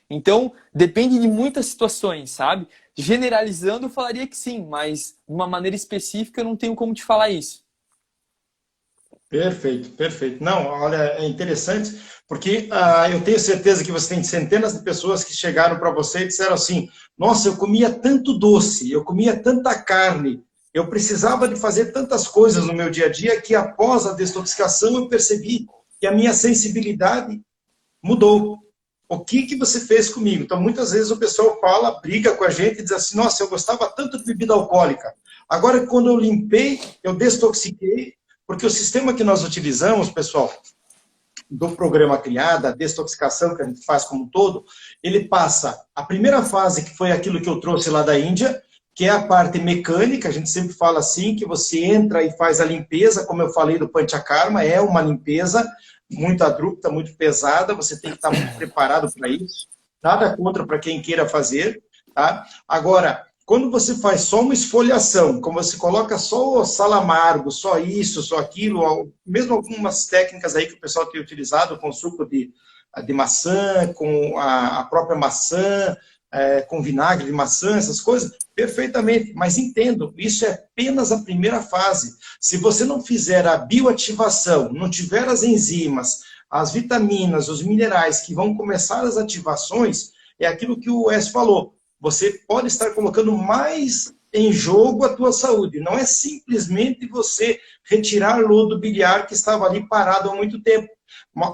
Então, depende de muitas situações, sabe? Generalizando, eu falaria que sim, mas de uma maneira específica eu não tenho como te falar isso. Perfeito, perfeito. Não, olha, é interessante, porque eu tenho certeza que você tem centenas de pessoas que chegaram para você e disseram assim: nossa, eu comia tanto doce, eu comia tanta carne, eu precisava de fazer tantas coisas no meu dia a dia que após a desintoxicação eu percebi que a minha sensibilidade mudou. O que que você fez comigo? Então, muitas vezes o pessoal fala, briga com a gente e diz assim: nossa, eu gostava tanto de bebida alcoólica. Agora, quando eu limpei, eu desintoxiquei, porque o sistema que nós utilizamos, pessoal, do programa Criada, a desintoxicação que a gente faz como um todo, ele passa a primeira fase, que foi aquilo que eu trouxe lá da Índia, que é a parte mecânica, a gente sempre fala assim, que você entra e faz a limpeza, como eu falei do Panchakarma, é uma limpeza muito abrupta, muito pesada, você tem que estar muito preparado para isso, nada contra para quem queira fazer, tá? Agora, quando você faz só uma esfoliação, como você coloca só o sal amargo, só isso, só aquilo, mesmo algumas técnicas aí que o pessoal tem utilizado com suco de maçã, com a própria maçã, com vinagre de maçã, essas coisas, perfeitamente. Mas entendo, isso é apenas a primeira fase. Se você não fizer a bioativação, não tiver as enzimas, as vitaminas, os minerais que vão começar as ativações, é aquilo que o Wes falou. Você pode estar colocando mais em jogo a tua saúde. Não é simplesmente você retirar lodo biliar que estava ali parado há muito tempo.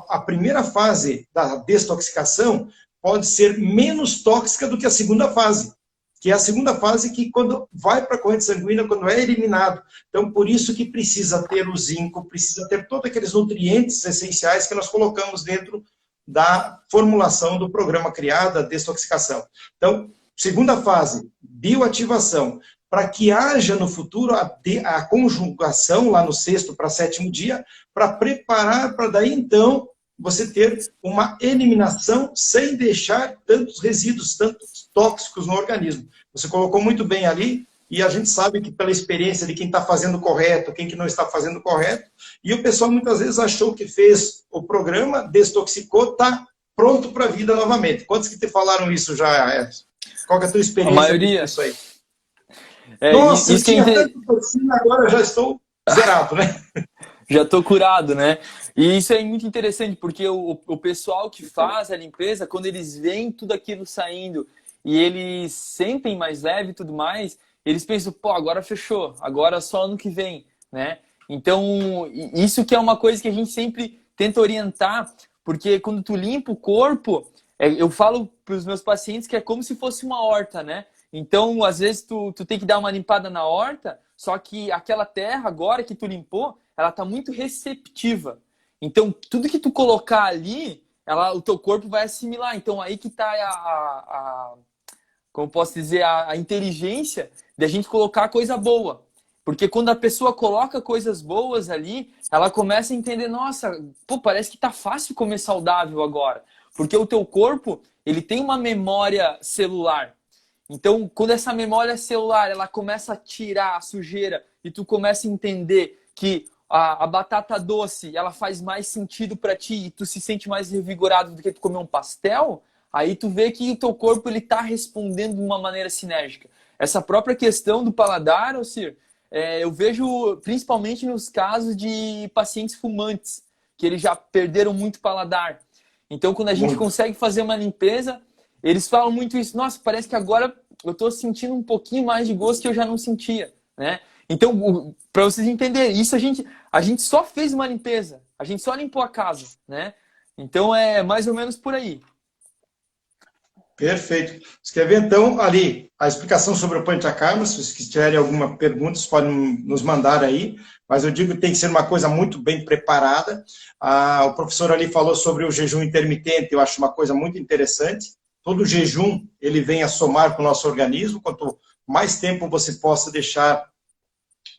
A primeira fase da desintoxicação pode ser menos tóxica do que a segunda fase, que é a segunda fase que quando vai para a corrente sanguínea, quando é eliminado. Então, por isso que precisa ter o zinco, precisa ter todos aqueles nutrientes essenciais que nós colocamos dentro da formulação do programa Criada, a desintoxicação. Então, segunda fase, bioativação, para que haja no futuro a conjugação lá no sexto para sétimo dia, para preparar para daí então você ter uma eliminação sem deixar tantos resíduos, tantos tóxicos no organismo. Você colocou muito bem ali, e a gente sabe que pela experiência de quem está fazendo correto, quem que não está fazendo correto, e o pessoal muitas vezes achou que fez o programa, desintoxicou, está pronto para a vida novamente. Quantos que te falaram isso já, Edson? Qual que é a tua A experiência com maioria. isso aí? Isso Nossa, eu que é tinha tanta toxina, agora eu já estou zerado, né? Já tô curado, né? E isso é muito interessante, porque o pessoal que faz a limpeza, quando eles veem tudo aquilo saindo e eles sentem mais leve e tudo mais, eles pensam, pô, agora fechou, agora só ano que vem, né? Então, isso que é uma coisa que a gente sempre tenta orientar, porque quando tu limpa o corpo, eu falo para os meus pacientes que é como se fosse uma horta, né? Então, às vezes, tu tem que dar uma limpada na horta, só que aquela terra, agora que tu limpou, ela tá muito receptiva. Então, tudo que tu colocar ali, o teu corpo vai assimilar. Então, aí que tá como posso dizer, a inteligência de a gente colocar coisa boa. Porque quando a pessoa coloca coisas boas ali, ela começa a entender, nossa, pô, parece que tá fácil comer saudável agora. Porque o teu corpo, ele tem uma memória celular. Então, quando essa memória celular, ela começa a tirar a sujeira e tu começa a entender que a batata doce, ela faz mais sentido para ti e tu se sente mais revigorado do que tu comer um pastel, aí tu vê que o teu corpo ele tá respondendo de uma maneira sinérgica. Essa própria questão do paladar, Alcir, eu vejo principalmente nos casos de pacientes fumantes, que eles já perderam muito paladar. Então, quando a gente Muito. consegue fazer uma limpeza, eles falam muito isso. Nossa, parece que agora eu estou sentindo um pouquinho mais de gosto que eu já não sentia, né? Então, para vocês entenderem, isso a gente só fez uma limpeza. A gente só limpou a casa, né? Então, é mais ou menos por aí. Perfeito. Você quer ver, então, ali, a explicação sobre o Panchakarma? Se vocês tiverem alguma pergunta, vocês podem nos mandar aí, mas eu digo que tem que ser uma coisa muito bem preparada. O professor ali falou sobre o jejum intermitente, eu acho uma coisa muito interessante. Todo jejum, ele vem a somar com o nosso organismo, quanto mais tempo você possa deixar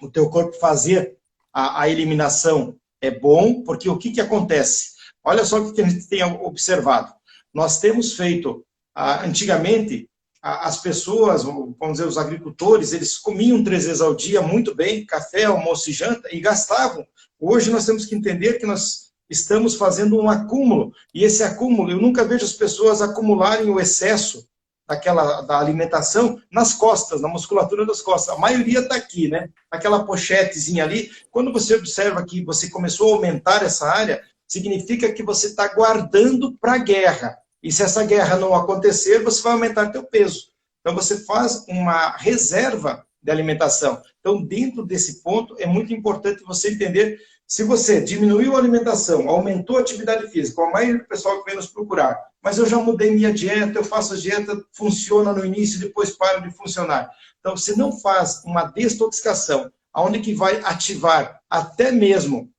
o teu corpo fazer a eliminação, é bom, porque o que, que acontece? Olha só o que a gente tem observado. Nós temos feito antigamente, as pessoas, vamos dizer, os agricultores, eles comiam 3 vezes ao dia muito bem, café, almoço e janta, e gastavam. Hoje nós temos que entender que nós estamos fazendo um acúmulo, e esse acúmulo, eu nunca vejo as pessoas acumularem o excesso da alimentação nas costas, na musculatura das costas. A maioria está aqui, né? Aquela pochetezinha ali. Quando você observa que você começou a aumentar essa área, significa que você está guardando para a guerra. E se essa guerra não acontecer, você vai aumentar teu peso. Então, você faz uma reserva de alimentação. Então, dentro desse ponto, é muito importante você entender, se você diminuiu a alimentação, aumentou a atividade física, a maioria do pessoal que vem nos procurar, mas eu já mudei minha dieta, eu faço a dieta, funciona no início, depois para de funcionar. Então, você não faz uma desintoxicação, onde que vai ativar até mesmo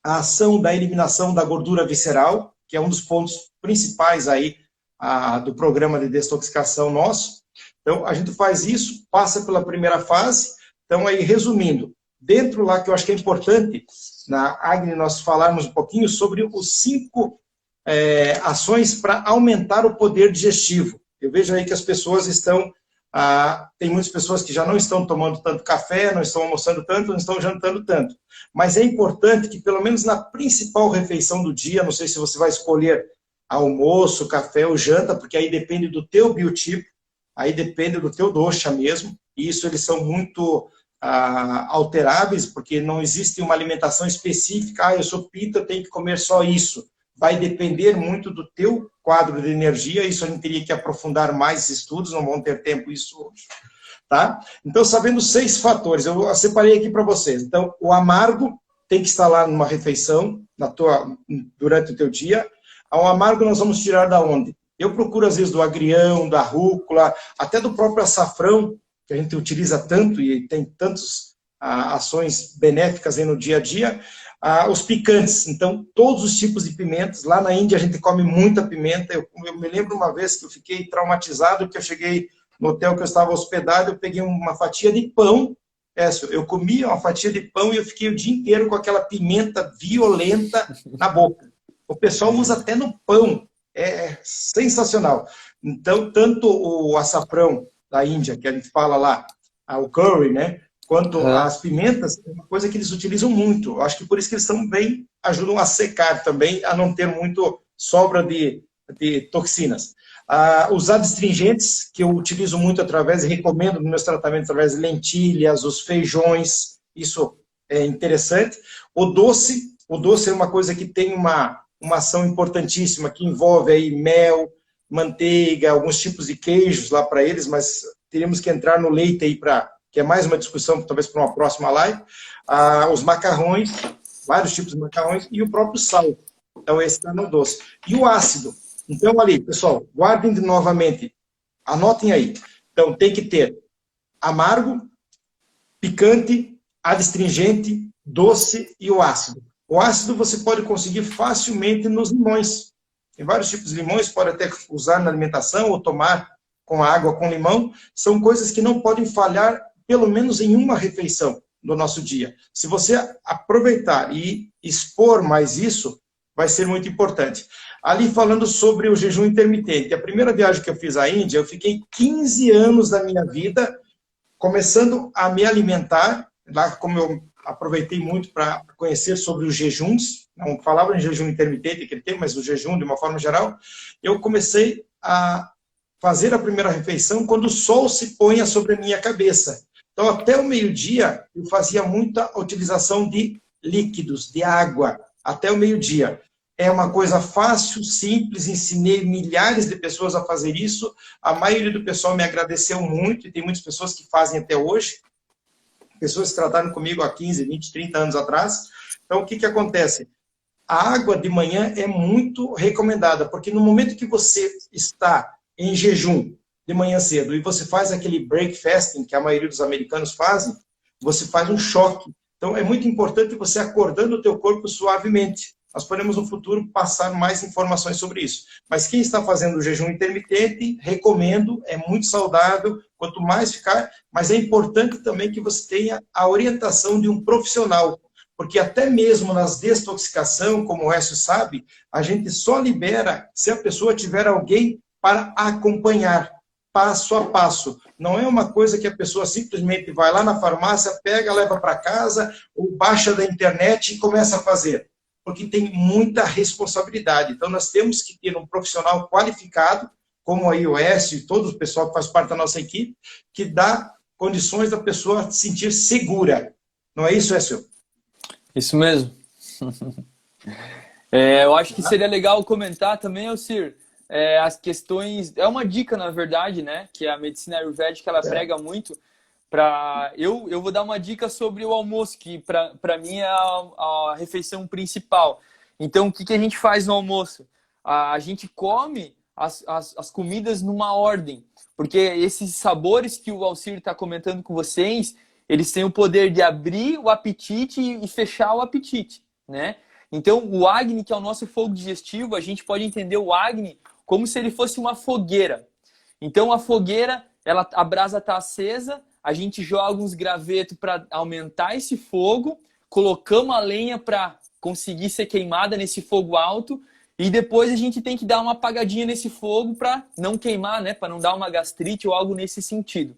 a ação da eliminação da gordura visceral, que é um dos pontos principais aí do programa de desintoxicação nosso. Então, a gente faz isso, passa pela primeira fase. Então, aí, resumindo, dentro lá que eu acho que é importante, na Agni, nós falarmos um pouquinho sobre os 5 ações para aumentar o poder digestivo. Eu vejo aí que as pessoas estão, tem muitas pessoas que já não estão tomando tanto café, não estão almoçando tanto, não estão jantando tanto. Mas é importante que, pelo menos na principal refeição do dia, não sei se você vai escolher almoço, café ou janta, porque aí depende do teu biotipo, aí depende do teu dosha mesmo, e isso eles são muito alteráveis, porque não existe uma alimentação específica, eu sou pita, eu tenho que comer só isso. Vai depender muito do teu quadro de energia, isso a gente teria que aprofundar mais estudos, não vamos ter tempo isso hoje. Tá? Então, sabendo 6 fatores, eu separei aqui para vocês. Então, o amargo tem que estar lá numa refeição, durante o teu dia. O amargo nós vamos tirar da onde? Eu procuro, às vezes, do agrião, da rúcula, até do próprio açafrão, que a gente utiliza tanto e tem tantas ações benéficas aí no dia a dia. Os picantes, então, todos os tipos de pimentas. Lá na Índia a gente come muita pimenta. Eu me lembro uma vez que eu fiquei traumatizado, que eu cheguei no hotel que eu estava hospedado, eu peguei uma fatia de pão, eu comia uma fatia de pão e eu fiquei o dia inteiro com aquela pimenta violenta na boca. O pessoal usa até no pão, é sensacional. Então, tanto o açafrão da Índia, que a gente fala lá, o curry, né? Quanto as pimentas, é uma coisa que eles utilizam muito. Eu acho que por isso que eles também ajudam a secar também, a não ter muito sobra de toxinas. Os adstringentes, que eu utilizo muito e recomendo nos meus tratamentos através de lentilhas, os feijões, isso é interessante. O doce é uma coisa que tem uma ação importantíssima, que envolve aí mel, manteiga, alguns tipos de queijos lá para eles, mas teríamos que entrar no leite aí, que é mais uma discussão, talvez para uma próxima live. Os macarrões, vários tipos de macarrões, e o próprio sal. Então, esse está no doce. E o ácido. Então, ali, pessoal, guardem novamente, anotem aí. Então, tem que ter amargo, picante, adstringente, doce e o ácido. O ácido você pode conseguir facilmente nos limões. Tem vários tipos de limões, pode até usar na alimentação ou tomar com água com limão. São coisas que não podem falhar, pelo menos em uma refeição do nosso dia. Se você aproveitar e expor mais isso, vai ser muito importante. Ali falando sobre o jejum intermitente. A primeira viagem que eu fiz à Índia, eu fiquei 15 anos da minha vida começando a me alimentar. Lá, como eu aproveitei muito para conhecer sobre os jejuns, não falava em jejum intermitente aquele tempo, mas o jejum de uma forma geral, eu comecei a fazer a primeira refeição quando o sol se ponha sobre a minha cabeça. Então, até o meio-dia, eu fazia muita utilização de líquidos, de água, até o meio-dia. É uma coisa fácil, simples, ensinei milhares de pessoas a fazer isso, a maioria do pessoal me agradeceu muito, e tem muitas pessoas que fazem até hoje, pessoas que trataram comigo há 15, 20, 30 anos atrás. Então, o que acontece? A água de manhã é muito recomendada, porque no momento que você está em jejum de manhã cedo e você faz aquele break fasting, que a maioria dos americanos fazem, você faz um choque. Então, é muito importante você acordando o teu corpo suavemente. Nós podemos, no futuro, passar mais informações sobre isso. Mas quem está fazendo o jejum intermitente, recomendo, é muito saudável, quanto mais ficar, mas é importante também que você tenha a orientação de um profissional, porque até mesmo nas desintoxicação, como o Écio sabe, a gente só libera se a pessoa tiver alguém para acompanhar, passo a passo. Não é uma coisa que a pessoa simplesmente vai lá na farmácia, pega, leva para casa, ou baixa da internet e começa a fazer. Porque tem muita responsabilidade. Então, nós temos que ter um profissional qualificado como aí o Écio e todo o pessoal que faz parte da nossa equipe, que dá condições da pessoa se sentir segura. Não é isso, Écio? Isso mesmo. Eu acho que seria legal comentar também, Alcir, as questões. É uma dica, na verdade, né? Que a medicina ayurvédica ela prega muito. Eu vou dar uma dica sobre o almoço, que para mim é a refeição principal. Então, o que a gente faz no almoço? A gente come as comidas numa ordem, porque esses sabores que o Alcir está comentando com vocês, eles têm o poder de abrir o apetite e fechar o apetite, né? Então, o Agni, que é o nosso fogo digestivo, a gente pode entender o Agni como se ele fosse uma fogueira. Então, a fogueira, a brasa está acesa, a gente joga uns gravetos para aumentar esse fogo, colocamos a lenha para conseguir ser queimada nesse fogo alto e depois a gente tem que dar uma apagadinha nesse fogo para não queimar, né? Para não dar uma gastrite ou algo nesse sentido.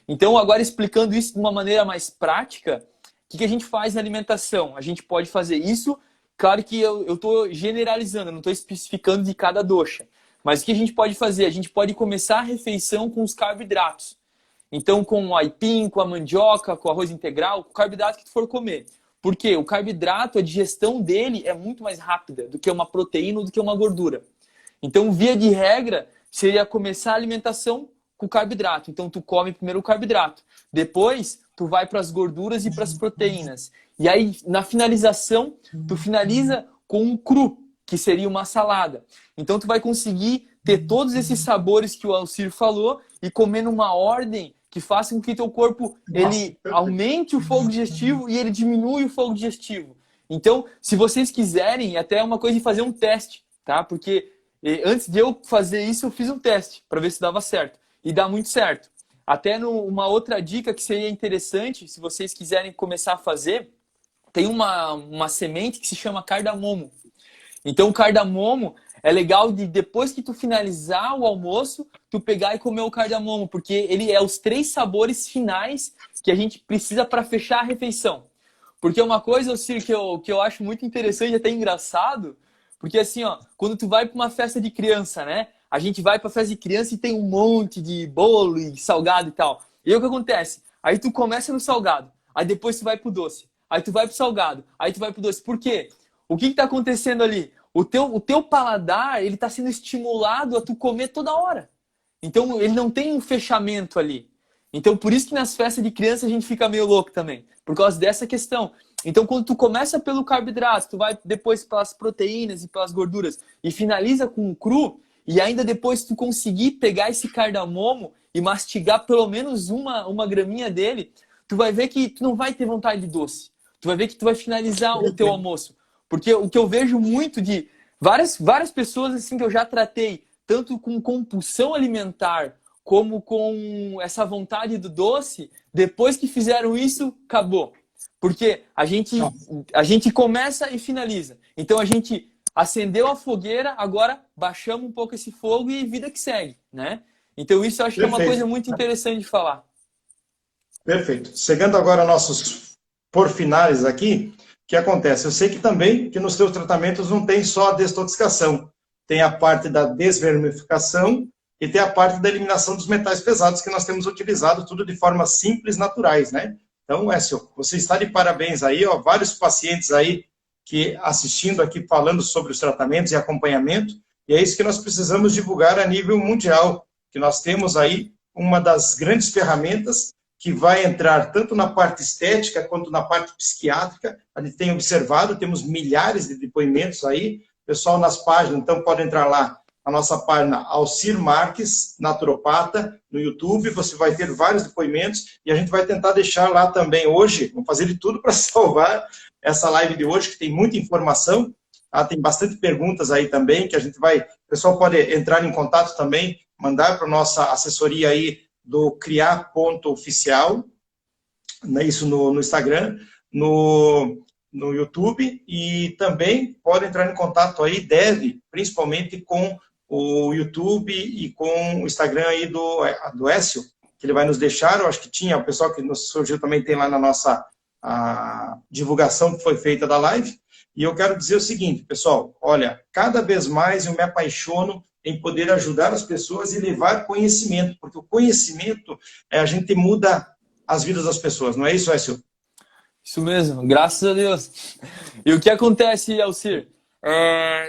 Então, agora explicando isso de uma maneira mais prática, o que a gente faz na alimentação? A gente pode fazer isso, claro que eu estou generalizando, não estou especificando de cada dosha. Mas o que a gente pode fazer? A gente pode começar a refeição com os carboidratos. Então, com o aipim, com a mandioca, com o arroz integral, com o carboidrato que tu for comer. Por quê? O carboidrato, a digestão dele é muito mais rápida do que uma proteína ou do que uma gordura. Então, via de regra, seria começar a alimentação com carboidrato. Então, tu come primeiro o carboidrato. Depois, tu vai para as gorduras e para as proteínas. E aí, na finalização, tu finaliza com um cru, que seria uma salada. Então, tu vai conseguir ter todos esses sabores que o Alcir falou e comer numa ordem que faça com que teu corpo ele aumente o fogo digestivo e ele diminui o fogo digestivo. Então, se vocês quiserem, até é uma coisa de fazer um teste, tá? Porque antes de eu fazer isso, eu fiz um teste para ver se dava certo. E dá muito certo. Até uma outra dica que seria interessante, se vocês quiserem começar a fazer, tem uma semente que se chama cardamomo. Então, o cardamomo é legal de depois que tu finalizar o almoço, tu pegar e comer o cardamomo, porque ele é os 3 sabores finais que a gente precisa para fechar a refeição. Porque uma coisa, Cir, que eu acho muito interessante e até engraçado, porque assim, ó, quando tu vai para uma festa de criança, né? A gente vai para festa de criança e tem um monte de bolo e salgado e tal. E aí o que acontece? Aí tu começa no salgado, aí depois tu vai pro doce, aí tu vai pro salgado, aí tu vai pro doce. Por quê? O que está acontecendo ali? O teu paladar, ele está sendo estimulado a tu comer toda hora. Então, ele não tem um fechamento ali. Então, por isso que nas festas de criança a gente fica meio louco também. Por causa dessa questão. Então, quando tu começa pelo carboidrato, tu vai depois pelas proteínas e pelas gorduras e finaliza com o cru, e ainda depois tu conseguir pegar esse cardamomo e mastigar pelo menos uma graminha dele, tu vai ver que tu não vai ter vontade de doce. Tu vai ver que tu vai finalizar o teu almoço. Porque o que eu vejo muito de várias pessoas assim que eu já tratei, tanto com compulsão alimentar, como com essa vontade do doce, depois que fizeram isso, acabou. Porque a gente começa e finaliza. Então a gente acendeu a fogueira, agora baixamos um pouco esse fogo e vida que segue, né? Então isso eu acho que é uma coisa muito interessante de falar. Perfeito. Chegando agora a nossos porfinais aqui, o que acontece? Eu sei que também que nos seus tratamentos não tem só a desintoxicação, tem a parte da desvermificação e tem a parte da eliminação dos metais pesados que nós temos utilizado tudo de forma simples, naturais, né? Então, Écio, você está de parabéns aí, ó, vários pacientes aí que assistindo aqui falando sobre os tratamentos e acompanhamento, e é isso que nós precisamos divulgar a nível mundial, que nós temos aí uma das grandes ferramentas que vai entrar tanto na parte estética quanto na parte psiquiátrica. A gente tem observado, temos milhares de depoimentos aí, pessoal nas páginas, então pode entrar lá na nossa página Alcir Marques, naturopata, no YouTube, você vai ter vários depoimentos e a gente vai tentar deixar lá também hoje, vamos fazer de tudo para salvar essa live de hoje, que tem muita informação, tem bastante perguntas aí também, que a gente vai, o pessoal pode entrar em contato também, mandar para a nossa assessoria aí do criar.oficial, né, isso no Instagram, no YouTube, e também pode entrar em contato aí, deve, principalmente com o YouTube e com o Instagram aí do Écio, que ele vai nos deixar, eu acho que tinha, o pessoal que nos surgiu também tem lá na nossa divulgação que foi feita da live, E eu quero dizer o seguinte, pessoal, olha, cada vez mais eu me apaixono em poder ajudar as pessoas e levar conhecimento, porque o conhecimento, a gente muda as vidas das pessoas, não é isso, Écio? Isso mesmo, graças a Deus. E o que acontece, Alcir?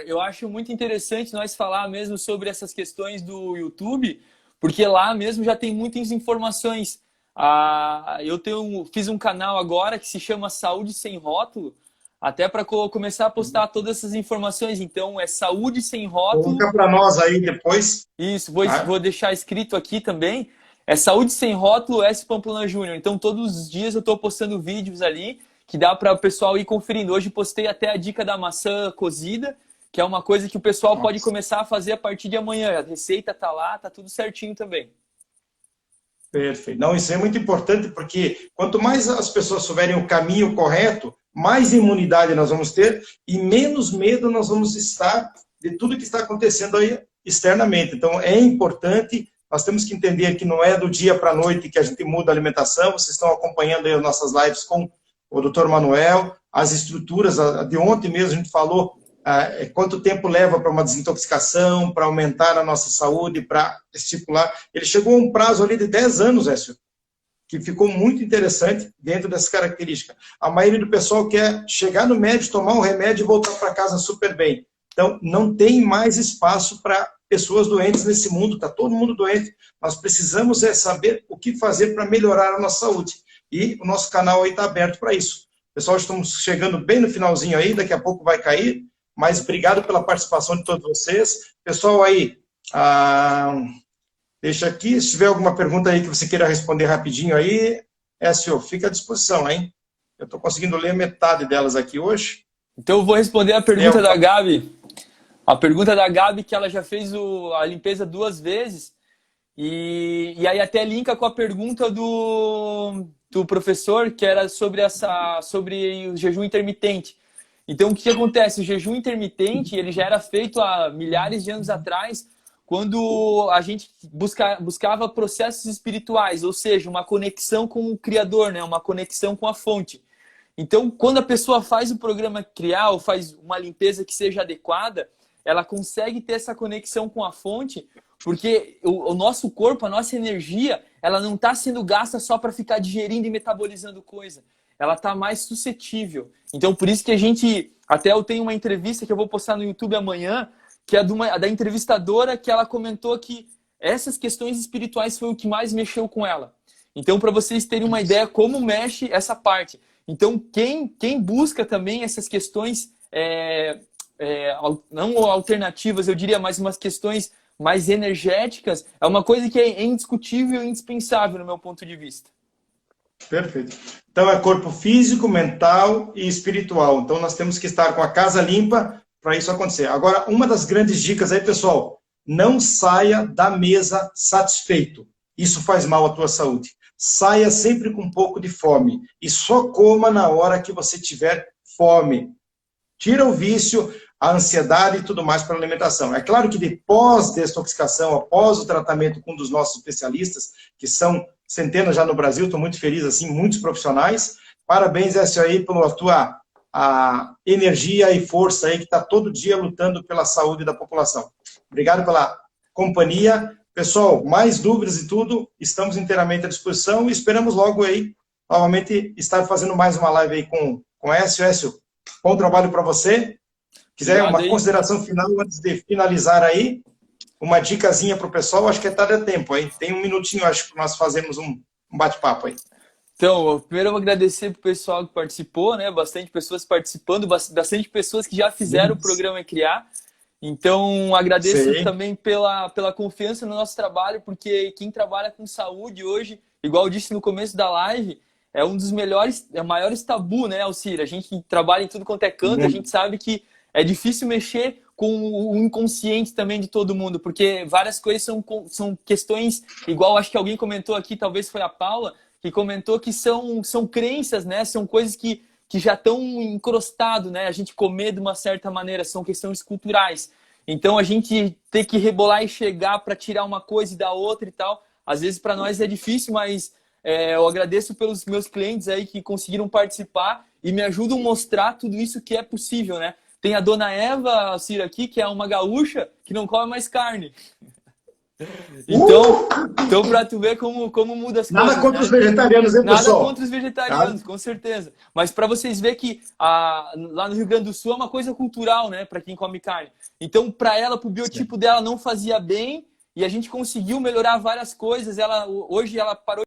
Eu acho muito interessante nós falar mesmo sobre essas questões do YouTube, porque lá mesmo já tem muitas informações. Fiz um canal agora que se chama Saúde Sem Rótulo, até para começar a postar todas essas informações. Então, é Saúde Sem Rótulo. Coloca para nós aí depois. Isso, Tá? vou deixar escrito aqui também. É Saúde Sem Rótulo S. Pamplona Júnior. Então, todos os dias eu estou postando vídeos ali que dá para o pessoal ir conferindo. Hoje postei até a dica da maçã cozida, que é uma coisa que o pessoal pode começar a fazer a partir de amanhã. A receita tá lá, tá tudo certinho também. Perfeito. Não, isso é muito importante, porque quanto mais as pessoas souberem o caminho correto, mais imunidade nós vamos ter e menos medo nós vamos estar de tudo que está acontecendo aí externamente. Então, é importante, nós temos que entender que não é do dia para a noite que a gente muda a alimentação. Vocês estão acompanhando aí as nossas lives com o Dr. Manuel, as estruturas, de ontem mesmo a gente falou quanto tempo leva para uma desintoxicação, para aumentar a nossa saúde, para estipular. Ele chegou a um prazo ali de 10 anos, Écio, que ficou muito interessante dentro dessa característica. A maioria do pessoal quer chegar no médico, tomar um remédio e voltar para casa super bem. Então, não tem mais espaço para pessoas doentes nesse mundo, está todo mundo doente. Nós precisamos saber o que fazer para melhorar a nossa saúde. E o nosso canal aí está aberto para isso. Pessoal, estamos chegando bem no finalzinho aí, daqui a pouco vai cair, mas obrigado pela participação de todos vocês. Pessoal aí, deixa aqui, se tiver alguma pergunta aí que você queira responder rapidinho aí, Écio, fica à disposição, hein? Eu estou conseguindo ler metade delas aqui hoje. Então eu vou responder a pergunta da Gabi. A pergunta da Gabi, que ela já fez a limpeza 2 vezes, e aí até linka com a pergunta do professor, que era sobre o jejum intermitente. Então, o que acontece? O jejum intermitente, ele já era feito há milhares de anos atrás, quando a gente buscava processos espirituais, ou seja, uma conexão com o Criador, né? Uma conexão com a fonte. Então, quando a pessoa faz o programa Criar, ou faz uma limpeza que seja adequada, ela consegue ter essa conexão com a fonte, porque o nosso corpo, a nossa energia, ela não está sendo gasta só para ficar digerindo e metabolizando coisa. Ela está mais suscetível. Então, por isso que até eu tenho uma entrevista que eu vou postar no YouTube amanhã, que é da entrevistadora, que ela comentou que essas questões espirituais foi o que mais mexeu com ela. Então, para vocês terem uma ideia como mexe essa parte. Então, quem busca também essas questões, não alternativas, eu diria, mas umas questões mais energéticas, é uma coisa que é indiscutível e indispensável no meu ponto de vista. Perfeito. Então, é corpo físico, mental e espiritual. Então, nós temos que estar com a casa limpa para isso acontecer. Agora, uma das grandes dicas aí, pessoal, não saia da mesa satisfeito. Isso faz mal à tua saúde. Saia sempre com um pouco de fome e só coma na hora que você tiver fome. Tira o vício, a ansiedade e tudo mais para a alimentação. É claro que depois desintoxicação, após o tratamento com um dos nossos especialistas, que são centenas já no Brasil, estou muito feliz, assim, muitos profissionais. Parabéns, Écio, aí, pela tua energia e força aí, que está todo dia lutando pela saúde da população. Obrigado pela companhia. Pessoal, mais dúvidas e tudo, estamos inteiramente à disposição e esperamos logo aí, novamente, estar fazendo mais uma live aí com Écio. Écio, bom trabalho para você. Quiser uma consideração final antes de finalizar aí, uma dicasinha para o pessoal, acho que tá de tempo, hein? Tem um minutinho, acho, que nós fazemos um bate-papo aí. Então, primeiro eu vou agradecer pro pessoal que participou, né? Bastante pessoas participando, bastante pessoas que já fizeram o programa Criar. Então, agradeço também pela confiança no nosso trabalho, porque quem trabalha com saúde hoje, igual eu disse no começo da live, é um dos maiores tabu, né, Alcir? A gente trabalha em tudo quanto é canto, a gente sabe que é difícil mexer com o inconsciente também de todo mundo, porque várias coisas são questões, igual acho que alguém comentou aqui, talvez foi a Paula, que comentou que são crenças, né? São coisas que já estão encrostadas, né? A gente comer de uma certa maneira, são questões culturais. Então a gente ter que rebolar e chegar para tirar uma coisa e dar outra e tal, às vezes para nós é difícil, mas Eu agradeço pelos meus clientes aí que conseguiram participar e me ajudam a mostrar tudo isso que é possível, né? Tem a dona Eva Cira aqui, que é uma gaúcha que não come mais carne. Então para tu ver como muda as coisas. Nada contra né? os vegetarianos, hein, Nada pessoal? contra os vegetarianos, com certeza. Mas para vocês verem que lá no Rio Grande do Sul é uma coisa cultural, né? Para quem come carne. Então, para ela, para o biotipo dela, não fazia bem e a gente conseguiu melhorar várias coisas. Hoje ela parou